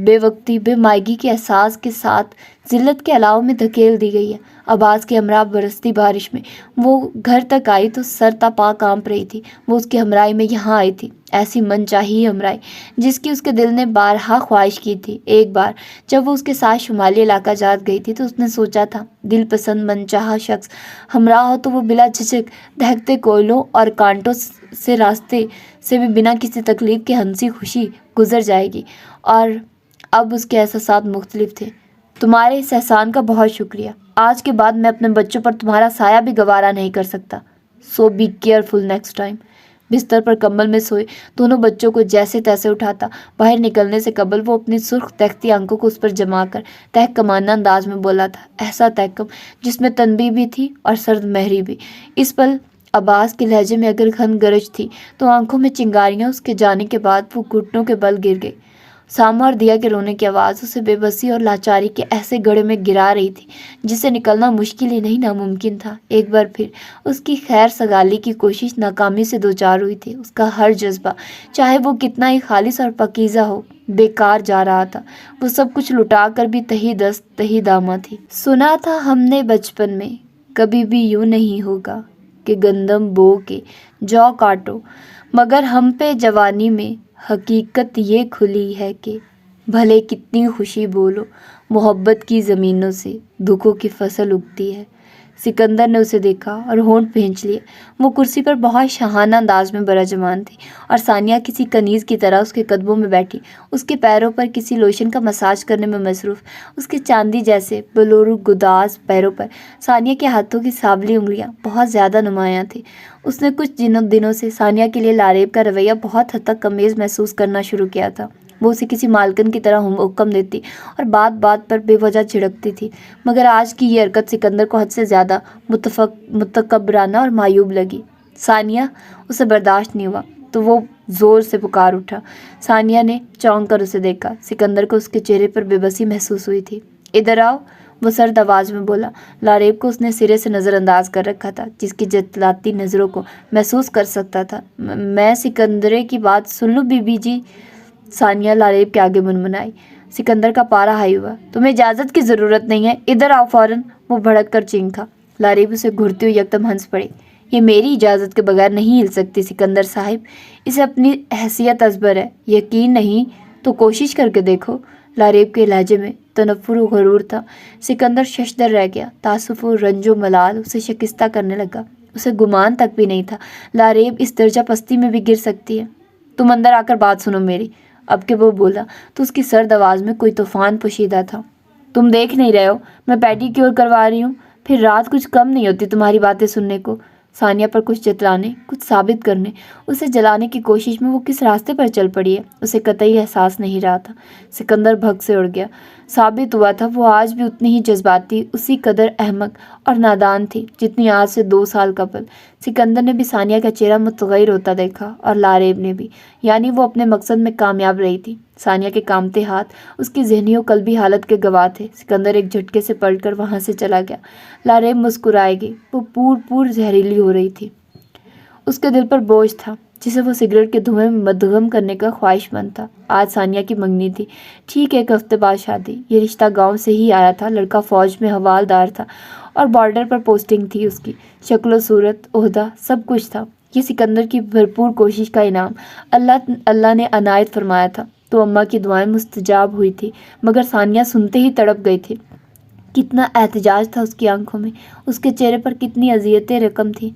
Speaker 1: بے وقتی، بے مائگی کے احساس کے ساتھ ذلت کے الاؤ میں دھکیل دی گئی ہے۔ عباس کے ہمراہ برستی بارش میں وہ گھر تک آئی تو سر تا پا کانپ رہی تھی۔ وہ اس کی ہمراہی میں یہاں آئی تھی، ایسی من چاہی ہمراہی جس کی اس کے دل نے بارہا خواہش کی تھی۔ ایک بار جب وہ اس کے ساتھ شمالی علاقہ جات گئی تھی تو اس نے سوچا تھا دل پسند من چاہا شخص ہمراہ ہو تو وہ بلا جھجک دہکتے کوئلوں اور کانٹوں سے راستے سے بھی بنا کسی تکلیف کے ہنسی خوشی گزر جائے گی۔ اور اب اس کے احساسات مختلف تھے۔ تمہارے اس احسان کا بہت شکریہ۔ آج کے بعد میں اپنے بچوں پر تمہارا سایہ بھی گوارا نہیں کر سکتا۔ سو بی کیئرفل نیکسٹ ٹائم۔ بستر پر کمبل میں سوئے دونوں بچوں کو جیسے تیسے اٹھاتا باہر نکلنے سے قبل وہ اپنی سرخ تہکتی آنکھوں کو اس پر جما کر تہکمانہ انداز میں بولا تھا، ایسا تہکم جس میں تنبیہ بھی تھی اور سرد مہری بھی۔ اس پل عباس کے لہجے میں اگر گھن گرج تھی تو آنکھوں میں چنگاریاں۔ اس کے جانے کے بعد وہ گھٹنوں کے بل گر گئی۔ ساما اور دیا کے رونے کی آواز اسے بے بسی اور لاچاری کے ایسے گڑھے میں گرا رہی تھی جس سے نکلنا مشکل ہی نہیں ناممکن تھا۔ ایک بار پھر اس کی خیر سگالی کی کوشش ناکامی سے دوچار ہوئی تھی۔ اس کا ہر جذبہ، چاہے وہ کتنا ہی خالص اور پاکیزہ ہو، بیکار جا رہا تھا۔ وہ سب کچھ لٹا کر بھی تہی دست تہی دامہ تھی۔ سنا تھا ہم نے بچپن میں، کبھی بھی یوں نہیں ہوگا کہ گندم بو کے جو کاٹو، مگر ہم پہ جوانی میں حقیقت یہ کھلی ہے کہ بھلے کتنی خوشی بولو، محبت کی زمینوں سے دکھوں کی فصل اگتی ہے۔ سکندر نے اسے دیکھا اور ہونٹ بھینچ لیے۔ وہ کرسی پر بہت شاہانہ انداز میں براجمان تھی اور ثانیہ کسی کنیز کی طرح اس کے قدموں میں بیٹھی، اس کے پیروں پر کسی لوشن کا مساج کرنے میں مصروف۔ اس کے چاندی جیسے بلورو گداز پیروں پر ثانیہ کے ہاتھوں کی سانولی انگلیاں بہت زیادہ نمایاں تھیں۔ اس نے کچھ دنوں سے ثانیہ کے لیے لاریب کا رویہ بہت حد تک کمیز محسوس کرنا شروع کیا تھا۔ وہ اسے کسی مالکن کی طرح حکم دیتی اور بات بات پر بے وجہ جھڑکتی تھی، مگر آج کی یہ حرکت سکندر کو حد سے زیادہ متکبرانہ اور معیوب لگی۔ ثانیہ! اسے برداشت نہیں ہوا تو وہ زور سے پکار اٹھا۔ ثانیہ نے چونک کر اسے دیکھا۔ سکندر کو اس کے چہرے پر بے بسی محسوس ہوئی تھی۔ ادھر آؤ، وہ سرد آواز میں بولا۔ لاریب کو اس نے سرے سے نظر انداز کر رکھا تھا، جس کی جتلاتی نظروں کو محسوس کر سکتا تھا۔ میں سکندرے کی بات سن لوں بی بی جی؟ ثانیہ لاریب کے آگے منمنائی۔ سکندر کا پارا ہائی ہوا۔ تمہیں اجازت کی ضرورت نہیں ہے، ادھر آؤ فوراً! وہ بھڑک کر چینکا۔ لاریب اسے گھورتی ہوئی یکدم ہنس پڑی۔ یہ میری اجازت کے بغیر نہیں ہل سکتی سکندر صاحب، اسے اپنی حیثیت ازبر ہے۔ یقین نہیں تو کوشش کر کے دیکھو۔ لاریب کے لہجے میں تنفر و غرور تھا۔ سکندر ششدر رہ گیا۔ تعصب و رنج و ملال اسے شکستہ کرنے لگا۔ اسے گمان تک بھی نہیں تھا لاریب اس درجہ پستی میں بھی گر سکتی ہے۔ تم اندر آ کر بات سنو میری، اب کہ وہ بولا تو اس کی سرد آواز میں کوئی طوفان پوشیدہ تھا۔ تم دیکھ نہیں رہے ہو میں پیٹی کیور کروا رہی ہوں؟ پھر رات کچھ کم نہیں ہوتی تمہاری باتیں سننے کو۔ ثانیہ پر کچھ جتلانے، کچھ ثابت کرنے، اسے جلانے کی کوشش میں وہ کس راستے پر چل پڑی ہے اسے قطعی احساس نہیں رہا تھا۔ سکندر بھگ سے اڑ گیا۔ ثابت ہوا تھا وہ آج بھی اتنی ہی جذباتی، اسی قدر احمق اور نادان تھی جتنی آج سے 2 سال قبل۔ سکندر نے بھی ثانیہ کا چہرہ متغیر ہوتا دیکھا اور لاریب نے بھی، یعنی وہ اپنے مقصد میں کامیاب رہی تھی۔ ثانیہ کے کامتے ہاتھ اس کی ذہنی و قلبی حالت کے گواہ تھے۔ سکندر ایک جھٹکے سے پلٹ کر وہاں سے چلا گیا۔ لاریب مسکرائے گی، وہ پور زہریلی ہو رہی تھی۔ اس کے دل پر بوجھ تھا جسے وہ سگریٹ کے دھوئیں میں مدغم کرنے کا خواہش مند تھا۔ آج ثانیہ کی منگنی تھی، ٹھیک 1 ہفتے بعد شادی۔ یہ رشتہ گاؤں سے ہی آیا تھا، لڑکا فوج میں حوالدار تھا اور بارڈر پر پوسٹنگ تھی اس کی۔ شکل و صورت، عہدہ، سب کچھ تھا۔ یہ سکندر کی بھرپور کوشش کا انعام اللہ نے عنایت فرمایا تھا۔ تو اماں کی دعائیں مستجاب ہوئی تھی، مگر ثانیہ سنتے ہی تڑپ گئی تھی۔ کتنا احتجاج تھا اس کی آنکھوں میں، اس کے چہرے پر کتنی اذیتیں رقم تھی۔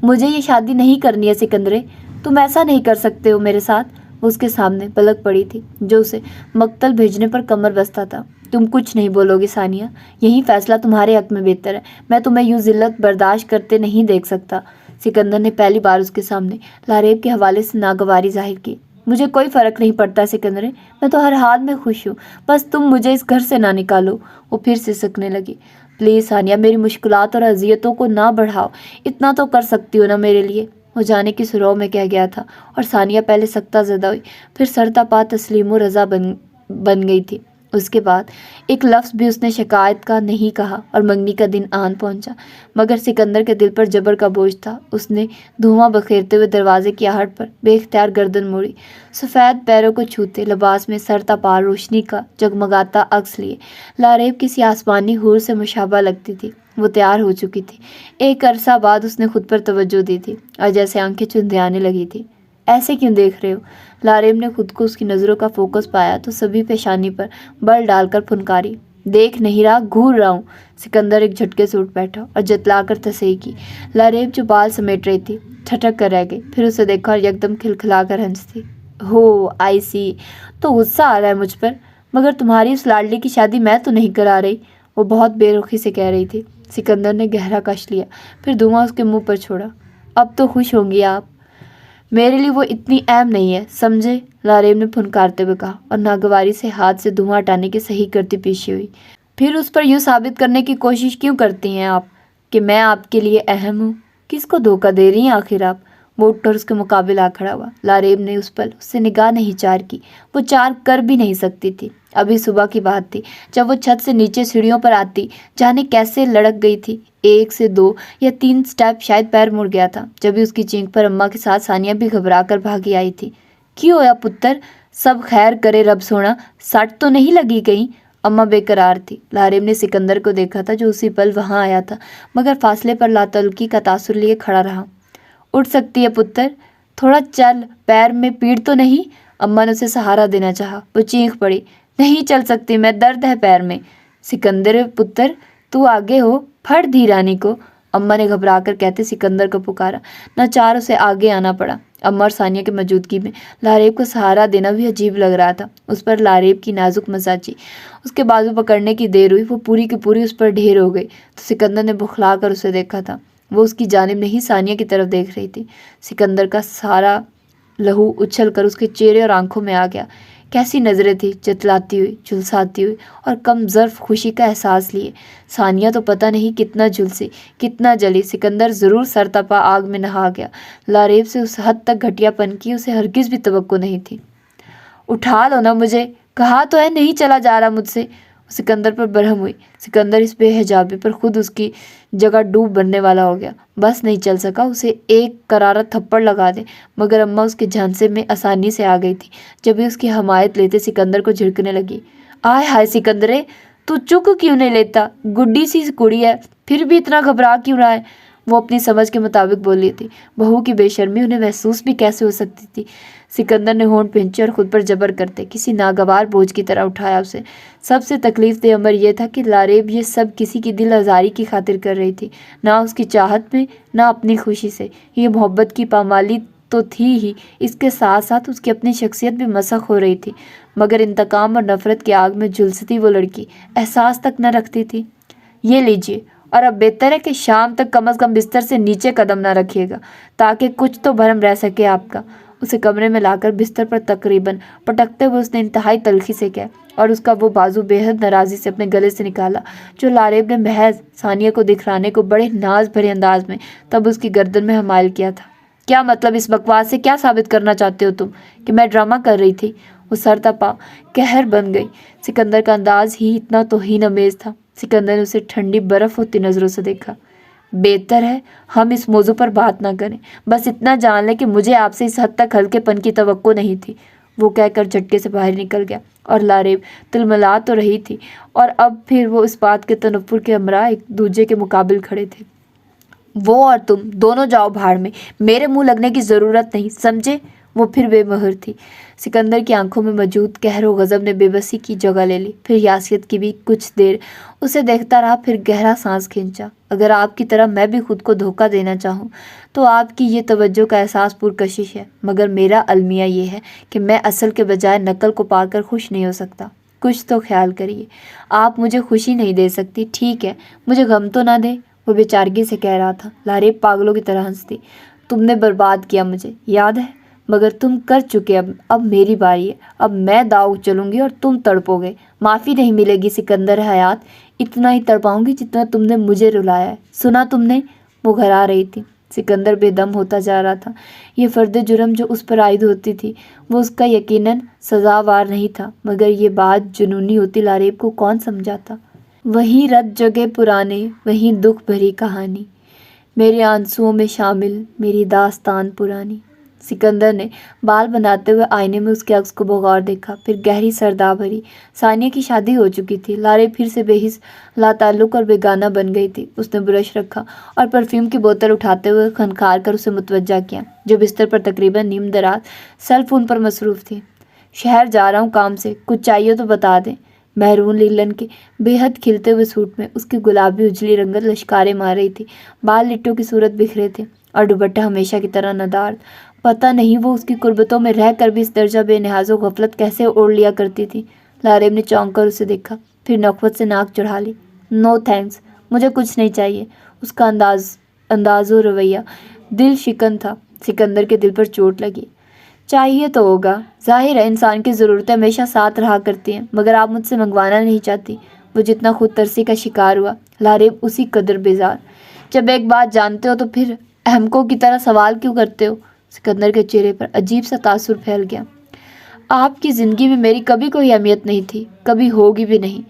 Speaker 1: مجھے یہ شادی نہیں کرنی ہے سکندرے، تم ایسا نہیں کر سکتے ہو میرے ساتھ۔ وہ اس کے سامنے پلک پڑی تھی جو اسے مقتل بھیجنے پر کمر بستہ تھا۔ تم کچھ نہیں بولو گی ثانیہ، یہی فیصلہ تمہارے حق میں بہتر ہے۔ میں تمہیں یوں ذلت برداشت کرتے نہیں دیکھ سکتا۔ سکندر نے پہلی بار اس کے سامنے لاریب کے حوالے سے ناگواری ظاہر کی۔ مجھے کوئی فرق نہیں پڑتا سکندرے، میں تو ہر حال میں خوش ہوں، بس تم مجھے اس گھر سے نہ نکالو۔ وہ پھر سسکنے لگی۔ پلیز ثانیہ، میری مشکلات اور اذیتوں کو نہ بڑھاؤ، اتنا تو کر سکتی ہو نا میرے لیے۔ وہ جانے کی سرو میں کہہ گیا تھا اور ثانیہ پہلے سختہ زدہ ہوئی، پھر سرتاپا تسلیم و رضا بن گئی تھی۔ اس کے بعد ایک لفظ بھی اس نے شکایت کا نہیں کہا اور منگنی کا دن آن پہنچا۔ مگر سکندر کے دل پر جبر کا بوجھ تھا۔ اس نے دھواں بکھیرتے ہوئے دروازے کی آہٹ پر بے اختیار گردن موڑی، سفید پیروں کو چھوتے لباس میں سرتاپا روشنی کا جگمگاتا عکس لیے لاریب کسی آسمانی حور سے مشابہ لگتی تھی۔ وہ تیار ہو چکی تھی۔ ایک عرصہ بعد اس نے خود پر توجہ دی تھی اور جیسے آنکھیں چندیانے لگی تھی۔ ایسے کیوں دیکھ رہے ہو؟ لاریب نے خود کو اس کی نظروں کا فوکس پایا تو سبھی پیشانی پر بل ڈال کر پھنکاری۔ دیکھ نہیں رہا، گھور رہا ہوں۔ سکندر ایک جھٹکے سے اٹھ بیٹھا اور جتلا کر تصحیح کی۔ لاریب جو بال سمیٹ رہی تھی ٹھٹک کر رہ گئی، پھر اسے دیکھا اور یکدم کھلکھلا کر ہنسی۔ ہو آئی سی، تو غصہ آ رہا ہے مجھ پر، مگر تمہاری اس لاڈلی کی شادی میں تو نہیں کرا رہی، وہ بہت بے رخی سے کہہ رہی تھی۔ سکندر نے گہرا کش لیا، پھر دھواں اس کے منہ پر چھوڑا۔ اب تو خوش ہوں گی آپ، میرے لیے وہ اتنی اہم نہیں ہے، سمجھے؟ لاریب نے پھنکارتے ہوئے کہا اور ناگواری سے ہاتھ سے دھواں ہٹانے کی صحیح کرتی پیچھے ہوئی۔ پھر اس پر یوں ثابت کرنے کی کوشش کیوں کرتی ہیں آپ کہ میں آپ کے لیے اہم ہوں؟ کس کو دھوکہ دے رہی ہیں آخر آپ؟ وہ اٹھ کر اس کے مقابل آ کھڑا ہوا۔ لاریب نے اس پل اس سے نگاہ نہیں چار کی، وہ چار کر بھی نہیں سکتی تھی۔ ابھی صبح کی بات تھی جب وہ چھت سے نیچے سیڑھیوں پر آتی جانے کیسے لڑک گئی تھی۔ 1 سے 2 یا 3 سٹیپ شاید پیر مڑ گیا تھا، جبھی اس کی چینخ پر اماں کے ساتھ ثانیہ بھی گھبرا کر بھاگی آئی تھی۔ کیوں ہویا پتر؟ سب خیر کرے رب سونا، سٹ تو نہیں لگی کہیں؟ اماں بے قرار تھی۔ لاریب نے سکندر کو دیکھا تھا جو اسی پل وہاں آیا تھا، مگر فاصلے پر لاتعلقی کا تاثر لیے کھڑا رہا۔ اٹھ سکتی ہے پتر، تھوڑا چل، پیر میں پیڑ تو نہیں؟ اماں نے اسے سہارا دینا چاہا، وہ چینخ پڑی۔ نہیں چل سکتی میں، درد ہے پیر میں۔ سکندر پتر تو آگے ہو، پھڑ دھی رانی کو، اماں نے گھبرا کر کہتے سکندر کو پکارا۔ ناچار اسے آگے آنا پڑا۔ اماں اور ثانیہ کی موجودگی میں لاریب کو سہارا دینا بھی عجیب لگ رہا تھا۔ اس پر لاریب کی نازک مزاجی، اس کے بازو پکڑنے کی دیر ہوئی، وہ پوری کی پوری اس پر ڈھیر ہو گئی تو سکندر نے بخلا کر اسے دیکھا تھا۔ وہ اس کی جانب نہیں ثانیہ کی طرف دیکھ رہی تھی۔ سکندر کا سارا لہو اچھل کر اس کے چہرے اور آنکھوں میں آ گیا۔ کیسی نظریں تھی، جتلاتی ہوئی، جھلساتی ہوئی اور کم ظرف خوشی کا احساس لیے۔ ثانیہ تو پتہ نہیں کتنا جھلسی، کتنا جلی، سکندر ضرور سرتپا آگ میں نہا گیا۔ لاریب سے اس حد تک گھٹیا پن کی اسے ہرگز بھی توقع نہیں تھی۔ اٹھا لو نا مجھے، کہا تو ہے نہیں چلا جا رہا مجھ سے۔ سکندر پر برہم ہوئی۔ سکندر اس بے حجابی پر خود اس کی جگہ ڈوب بننے والا ہو گیا، بس نہیں چل سکا اسے ایک کرارا تھپڑ لگا دے، مگر اماں اس کے جھانسے میں آسانی سے آ گئی تھی۔ جب بھی اس کی حمایت لیتے سکندر کو جھڑکنے لگی۔ آئے ہائے سکندرے، تو چک کیوں نہیں لیتا؟ گڈی سی کڑی ہے، پھر بھی اتنا گھبرا کیوں رہا ہے؟ وہ اپنی سمجھ کے مطابق بولی تھی۔ بہو کی بے شرمی انہیں محسوس بھی کیسے ہو سکتی تھی؟ سکندر نے ہونٹ پھینچے اور خود پر جبر کرتے کسی ناگوار بوجھ کی طرح اٹھایا اسے۔ سب سے تکلیف دہ امر یہ تھا کہ لاریب یہ سب کسی کی دل آزاری کی خاطر کر رہی تھی، نہ اس کی چاہت میں، نہ اپنی خوشی سے۔ یہ محبت کی پامالی تو تھی ہی، اس کے ساتھ ساتھ اس کی اپنی شخصیت بھی مسخ ہو رہی تھی، مگر انتقام اور نفرت کی آگ میں جھلستی وہ لڑکی احساس تک نہ رکھتی تھی۔ یہ لیجیے، اور اب بہتر ہے کہ شام تک کم از کم بستر سے نیچے قدم نہ رکھیے گا، تاکہ کچھ تو بھرم رہ سکے آپ کا۔ اسے کمرے میں لا کر بستر پر تقریباً پٹکتے ہوئے اس نے انتہائی تلخی سے کہا، اور اس کا وہ بازو بے حد ناراضی سے اپنے گلے سے نکالا جو لاریب نے محض ثانیہ کو دکھلانے کو بڑے ناز بھرے انداز میں تب اس کی گردن میں حمائل کیا تھا۔ کیا مطلب اس بکواس سے؟ کیا ثابت کرنا چاہتے ہو تم کہ میں ڈرامہ کر رہی تھی؟ وہ سر تپا قہر بن گئی۔ سکندر کا انداز ہی اتنا توہین امیز تھا۔ سکندر نے اسے ٹھنڈی برف ہوتی نظروں سے دیکھا۔ بہتر ہے ہم اس موضوع پر بات نہ کریں، بس اتنا جان لیں کہ مجھے آپ سے اس حد تک ہلکے پن کی توقع نہیں تھی، وہ کہہ کر جھٹکے سے باہر نکل گیا۔ اور لاریب تلملا تو رہی تھی، اور اب پھر وہ اس بات کے تنفر کے ہمراہ ایک دوسرے کے مقابل کھڑے تھے۔ وہ اور تم دونوں جاؤ بھاڑ میں، میرے منہ لگنے کی ضرورت نہیں، سمجھے؟ وہ پھر بے مہر تھی۔ سکندر کی آنکھوں میں موجود قہر و غضب نے بے بسی کی جگہ لے لی، پھر یاسیت کی بھی کچھ دیر اسے دیکھتا رہا، پھر گہرا سانس کھینچا۔ اگر آپ کی طرح میں بھی خود کو دھوکہ دینا چاہوں تو آپ کی یہ توجہ کا احساس پرکشش ہے، مگر میرا المیہ یہ ہے کہ میں اصل کے بجائے نقل کو پا کر خوش نہیں ہو سکتا۔ کچھ تو خیال کریے، آپ مجھے خوشی نہیں دے سکتی، ٹھیک ہے، مجھے غم تو نہ دے، وہ بے چارگی سے کہہ رہا تھا۔ لاریب پاگلوں کی طرح ہنستی۔ تم نے برباد کیا مجھے، یاد ہے، مگر تم کر چکے، اب میری باری ہے، اب میں داؤ چلوں گی اور تم تڑپو گے، معافی نہیں ملے گی سکندر حیات، اتنا ہی تڑپاؤں گی جتنا تم نے مجھے رلایا ہے، سنا تم نے؟ وہ گھرا رہی تھی۔ سکندر بے دم ہوتا جا رہا تھا۔ یہ فرد جرم جو اس پر عائد ہوتی تھی وہ اس کا یقیناً سزاوار نہیں تھا، مگر یہ بات جنونی ہوتی لاریب کو کون سمجھاتا؟ وہیں رت جگے پرانے، وہیں دکھ بھری کہانی، میرے آنسوؤں میں شامل میری داستان پرانی۔ سکندر نے بال بناتے ہوئے آئینے میں اس کے عکس کو بغور دیکھا، پھر گہری سردا بھری۔ ثانیہ کی شادی ہو چکی تھی۔ لاریب پھر سے بے حس، لاتعلق اور بیگانہ بن گئی تھی۔ اس نے برش رکھا اور پرفیوم کی بوتل اٹھاتے ہوئے کھنکھار کر اسے متوجہ کیا، جو بستر پر تقریباً نیم دراز سیل فون پر مصروف تھی۔ شہر جا رہا ہوں کام سے، کچھ چاہیے تو بتا دیں۔ مہرون لیلن کے بے حد کھلتے ہوئے سوٹ میں اس کی گلابی اجلی رنگت لشکارے مار رہی تھی، بال لٹوں کی صورت بکھرے تھے اور دوپٹہ ہمیشہ کی طرح ندارد۔ پتہ نہیں وہ اس کی قربتوں میں رہ کر بھی اس درجہ بے نیاز و غفلت کیسے اوڑھ لیا کرتی تھی۔ لاریب نے چونک کر اسے دیکھا، پھر نخوت سے ناک چڑھا لی۔ نو تھینکس، مجھے کچھ نہیں چاہیے۔ اس کا انداز و رویہ دل شکن تھا۔ سکندر کے دل پر چوٹ لگی۔ چاہیے تو ہوگا، ظاہر ہے انسان کی ضرورتیں ہمیشہ ساتھ رہا کرتی ہیں، مگر آپ مجھ سے منگوانا نہیں چاہتی۔ وہ جتنا خود ترسی کا شکار ہوا، لاریب اسی قدر بیزار۔ جب ایک بات جانتے ہو تو پھر احمقوں کی طرح سوال کیوں کرتے ہو؟ سکندر کے چہرے پر عجیب سا تاثر پھیل گیا۔ آپ کی زندگی میں میری کبھی کوئی اہمیت نہیں تھی، کبھی ہوگی بھی نہیں،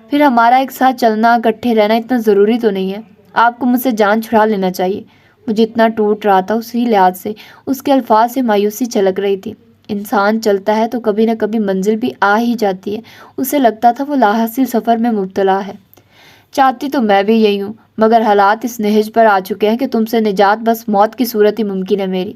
Speaker 1: پھر ہمارا ایک ساتھ چلنا، اکٹھے رہنا اتنا ضروری تو نہیں ہے۔ آپ کو مجھ سے جان چھڑا لینا چاہیے۔ وہ جتنا ٹوٹ رہا تھا اسی لحاظ سے اس کے الفاظ سے مایوسی چھلک رہی تھی۔ انسان چلتا ہے تو کبھی نہ کبھی منزل بھی آ ہی جاتی ہے۔ اسے لگتا تھا وہ لاحاصل سفر میں مبتلا ہے۔ چاہتی تو میں بھی یہی ہوں، مگر حالات اس نہج پر آ چکے ہیں کہ تم سے نجات بس موت کی صورت ہی ممکن ہے میری۔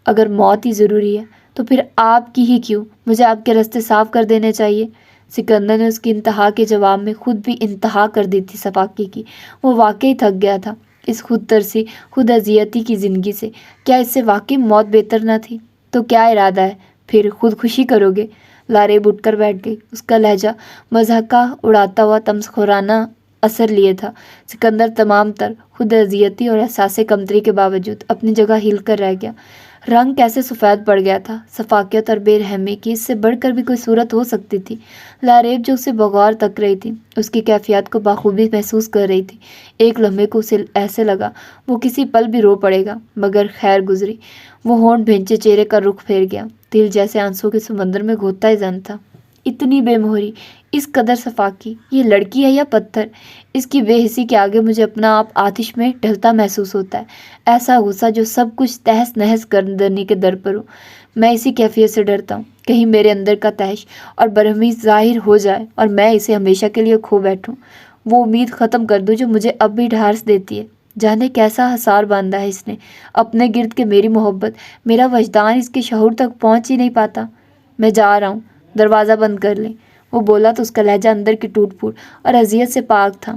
Speaker 1: اگر موت ہی ضروری ہے تو پھر آپ کی ہی کیوں؟ مجھے آپ کے راستے صاف کر دینے چاہیے۔ سکندر نے اس کی انتہا کے جواب میں خود بھی انتہا کر دی تھی صفاقی کی۔ وہ واقعی تھک گیا تھا اس خود ترسی، خود اذیتی کی زندگی سے۔ کیا اس سے واقعی موت بہتر نہ تھی؟ تو کیا ارادہ ہے؟ پھر خودکشی کرو گے؟ لاریب اٹھ کر بیٹھ گئی۔ اس کا لہجہ مضحکہ اڑاتا ہوا تمسخرانہ اثر لیے تھا۔ سکندر تمام تر خود اذیتی اور احساس کمتری کے باوجود اپنی جگہ ہل کر رہ گیا۔ رنگ کیسے سفید پڑ گیا تھا۔ صفاقیت اور بے رحمی کی اس سے بڑھ کر بھی کوئی صورت ہو سکتی تھی؟ لاریب جو اسے بغور تک رہی تھی، اس کی کیفیت کو بخوبی محسوس کر رہی تھی۔ ایک لمحے کو اسے ایسے لگا وہ کسی پل بھی رو پڑے گا، مگر خیر گزری۔ وہ ہونٹ بھینچے چہرے کا رخ پھیر گیا۔ دل جیسے آنسوں کے سمندر میں گھوتا ہی زن تھا۔ اتنی بے مہری، اس قدر صفاقی، یہ لڑکی ہے یا پتھر؟ اس کی بے حسی کے آگے مجھے اپنا آپ آتش میں ڈھلتا محسوس ہوتا ہے۔ ایسا غصہ جو سب کچھ تہس نہس گردنی کے در پر ہو۔ میں اسی کیفیت سے ڈرتا ہوں، کہیں میرے اندر کا تہش اور برہمی ظاہر ہو جائے اور میں اسے ہمیشہ کے لیے کھو بیٹھوں، وہ امید ختم کر دوں جو مجھے اب بھی ڈھارس دیتی ہے۔ جانے کیسا حصار باندھا ہے اس نے اپنے گرد کہ میری محبت، میرا وجدان اس کے شعور تک پہنچ ہی نہیں پاتا۔ میں جا رہا ہوں، دروازہ بند کر لیں۔ وہ بولا تو اس کا لہجہ اندر کی ٹوٹ پھوٹ اور اذیت سے پاک تھا۔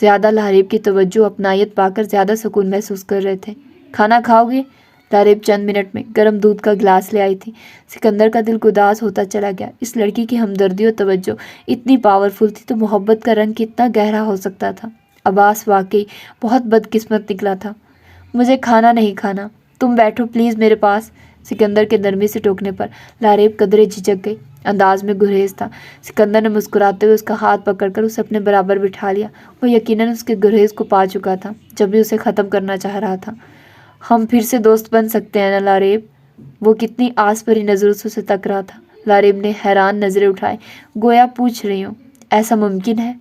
Speaker 1: زیادہ لاریب کی توجہ اپنائیت پا کر زیادہ سکون محسوس کر رہے تھے۔ کھانا کھاؤ گے؟ لاریب چند منٹ میں گرم دودھ کا گلاس لے آئی تھی۔ سکندر کا دل اداس ہوتا چلا گیا۔ اس لڑکی کی ہمدردی اور توجہ اتنی پاورفل تھی تو محبت کا رنگ کتنا گہرا ہو سکتا تھا۔ عباس واقعی بہت بدقسمت نکلا تھا۔ مجھے کھانا نہیں کھانا، تم بیٹھو پلیز میرے پاس۔ سکندر کے نرمی سے ٹوکنے پر لاریب قدرے جھجک گئی، انداز میں گریز تھا۔ سکندر نے مسکراتے ہوئے اس کا ہاتھ پکڑ کر اسے اپنے برابر بٹھا لیا۔ وہ یقیناً اس کے گریز کو پا چکا تھا جب بھی اسے ختم کرنا چاہ رہا تھا۔ ہم پھر سے دوست بن سکتے ہیں نا لاریب؟ وہ کتنی آس بھری نظروں سے اسے تک رہا تھا۔ لاریب نے حیران نظریں اٹھائیں، گویا پوچھ رہی ہوں ایسا ممکن ہے؟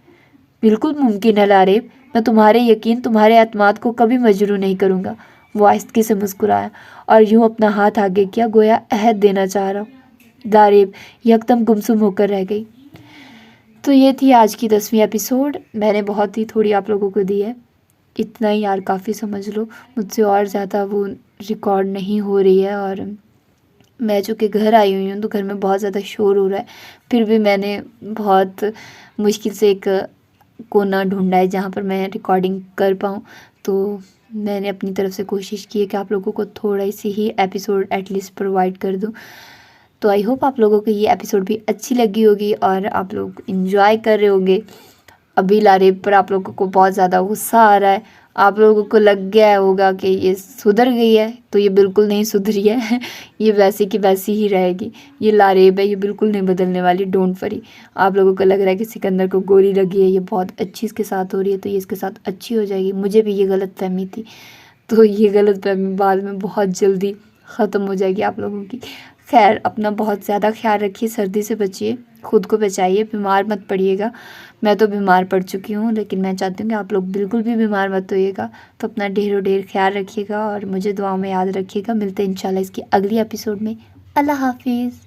Speaker 1: بالکل ممکن ہے لاریب، میں تمہارے یقین، تمہارے اعتماد کو کبھی مجروح نہیں کروں گا۔ وہ آہستگی سے مسکرایا اور یوں اپنا ہاتھ آگے کیا گویا عہد دینا چاہ رہا ہوں۔ لاریب یکدم گمسم ہو کر رہ گئی۔ تو یہ تھی آج کی 10ویں ایپیسوڈ۔ میں نے بہت ہی تھوڑی آپ لوگوں کو دی ہے، اتنا ہی یار کافی سمجھ لو، مجھ سے اور زیادہ وہ ریکارڈ نہیں ہو رہی ہے۔ اور میں چونکہ گھر آئی ہوئی ہوں تو گھر میں بہت زیادہ شور ہو رہا ہے، پھر بھی میں نے بہت مشکل سے ایک کونا ڈھونڈا ہے جہاں پر میں ریکارڈنگ کر پاؤں، تو میں نے اپنی طرف سے کوشش کی ہے کہ آپ لوگوں کو تھوڑا سی ہی ایپیسوڈ ایٹ لیسٹ پرووائڈ کر دوں۔ تو آئی ہوپ آپ لوگوں کو یہ ایپیسوڈ بھی اچھی لگی ہوگی اور آپ لوگ انجوائے کر رہے ہوں گے۔ ابھی لاریب پر آپ لوگوں کو بہت زیادہ غصہ آ رہا ہے، آپ لوگوں کو لگ گیا ہوگا کہ یہ سدھر گئی ہے، تو یہ بالکل نہیں سدھری ہے، یہ ویسی کی ویسی ہی رہے گی۔ یہ لاریب ہے، یہ بالکل نہیں بدلنے والی، ڈونٹ وری۔ آپ لوگوں کو لگ رہا ہے کہ سکندر کو گولی لگی ہے، یہ بہت اچھی اس کے ساتھ ہو رہی ہے، تو یہ اس کے ساتھ اچھی ہو جائے گی۔ مجھے بھی یہ غلط فہمی تھی، تو یہ غلط فہمی بعد میں بہت جلدی ختم ہو جائے گی آپ لوگوں کی۔ خیر، اپنا بہت زیادہ خیال رکھیے، سردی سے بچیے، خود کو بچائیے، بیمار مت پڑیے گا۔ میں تو بیمار پڑ چکی ہوں، لیکن میں چاہتی ہوں کہ آپ لوگ بالکل بھی بیمار مت ہوئیے گا۔ تو اپنا ڈھیر و ڈھیر خیال رکھیے گا اور مجھے دعاؤں میں یاد رکھیے گا۔ ملتے ہیں انشاءاللہ اس کی اگلی ایپیسوڈ میں۔ اللہ حافظ۔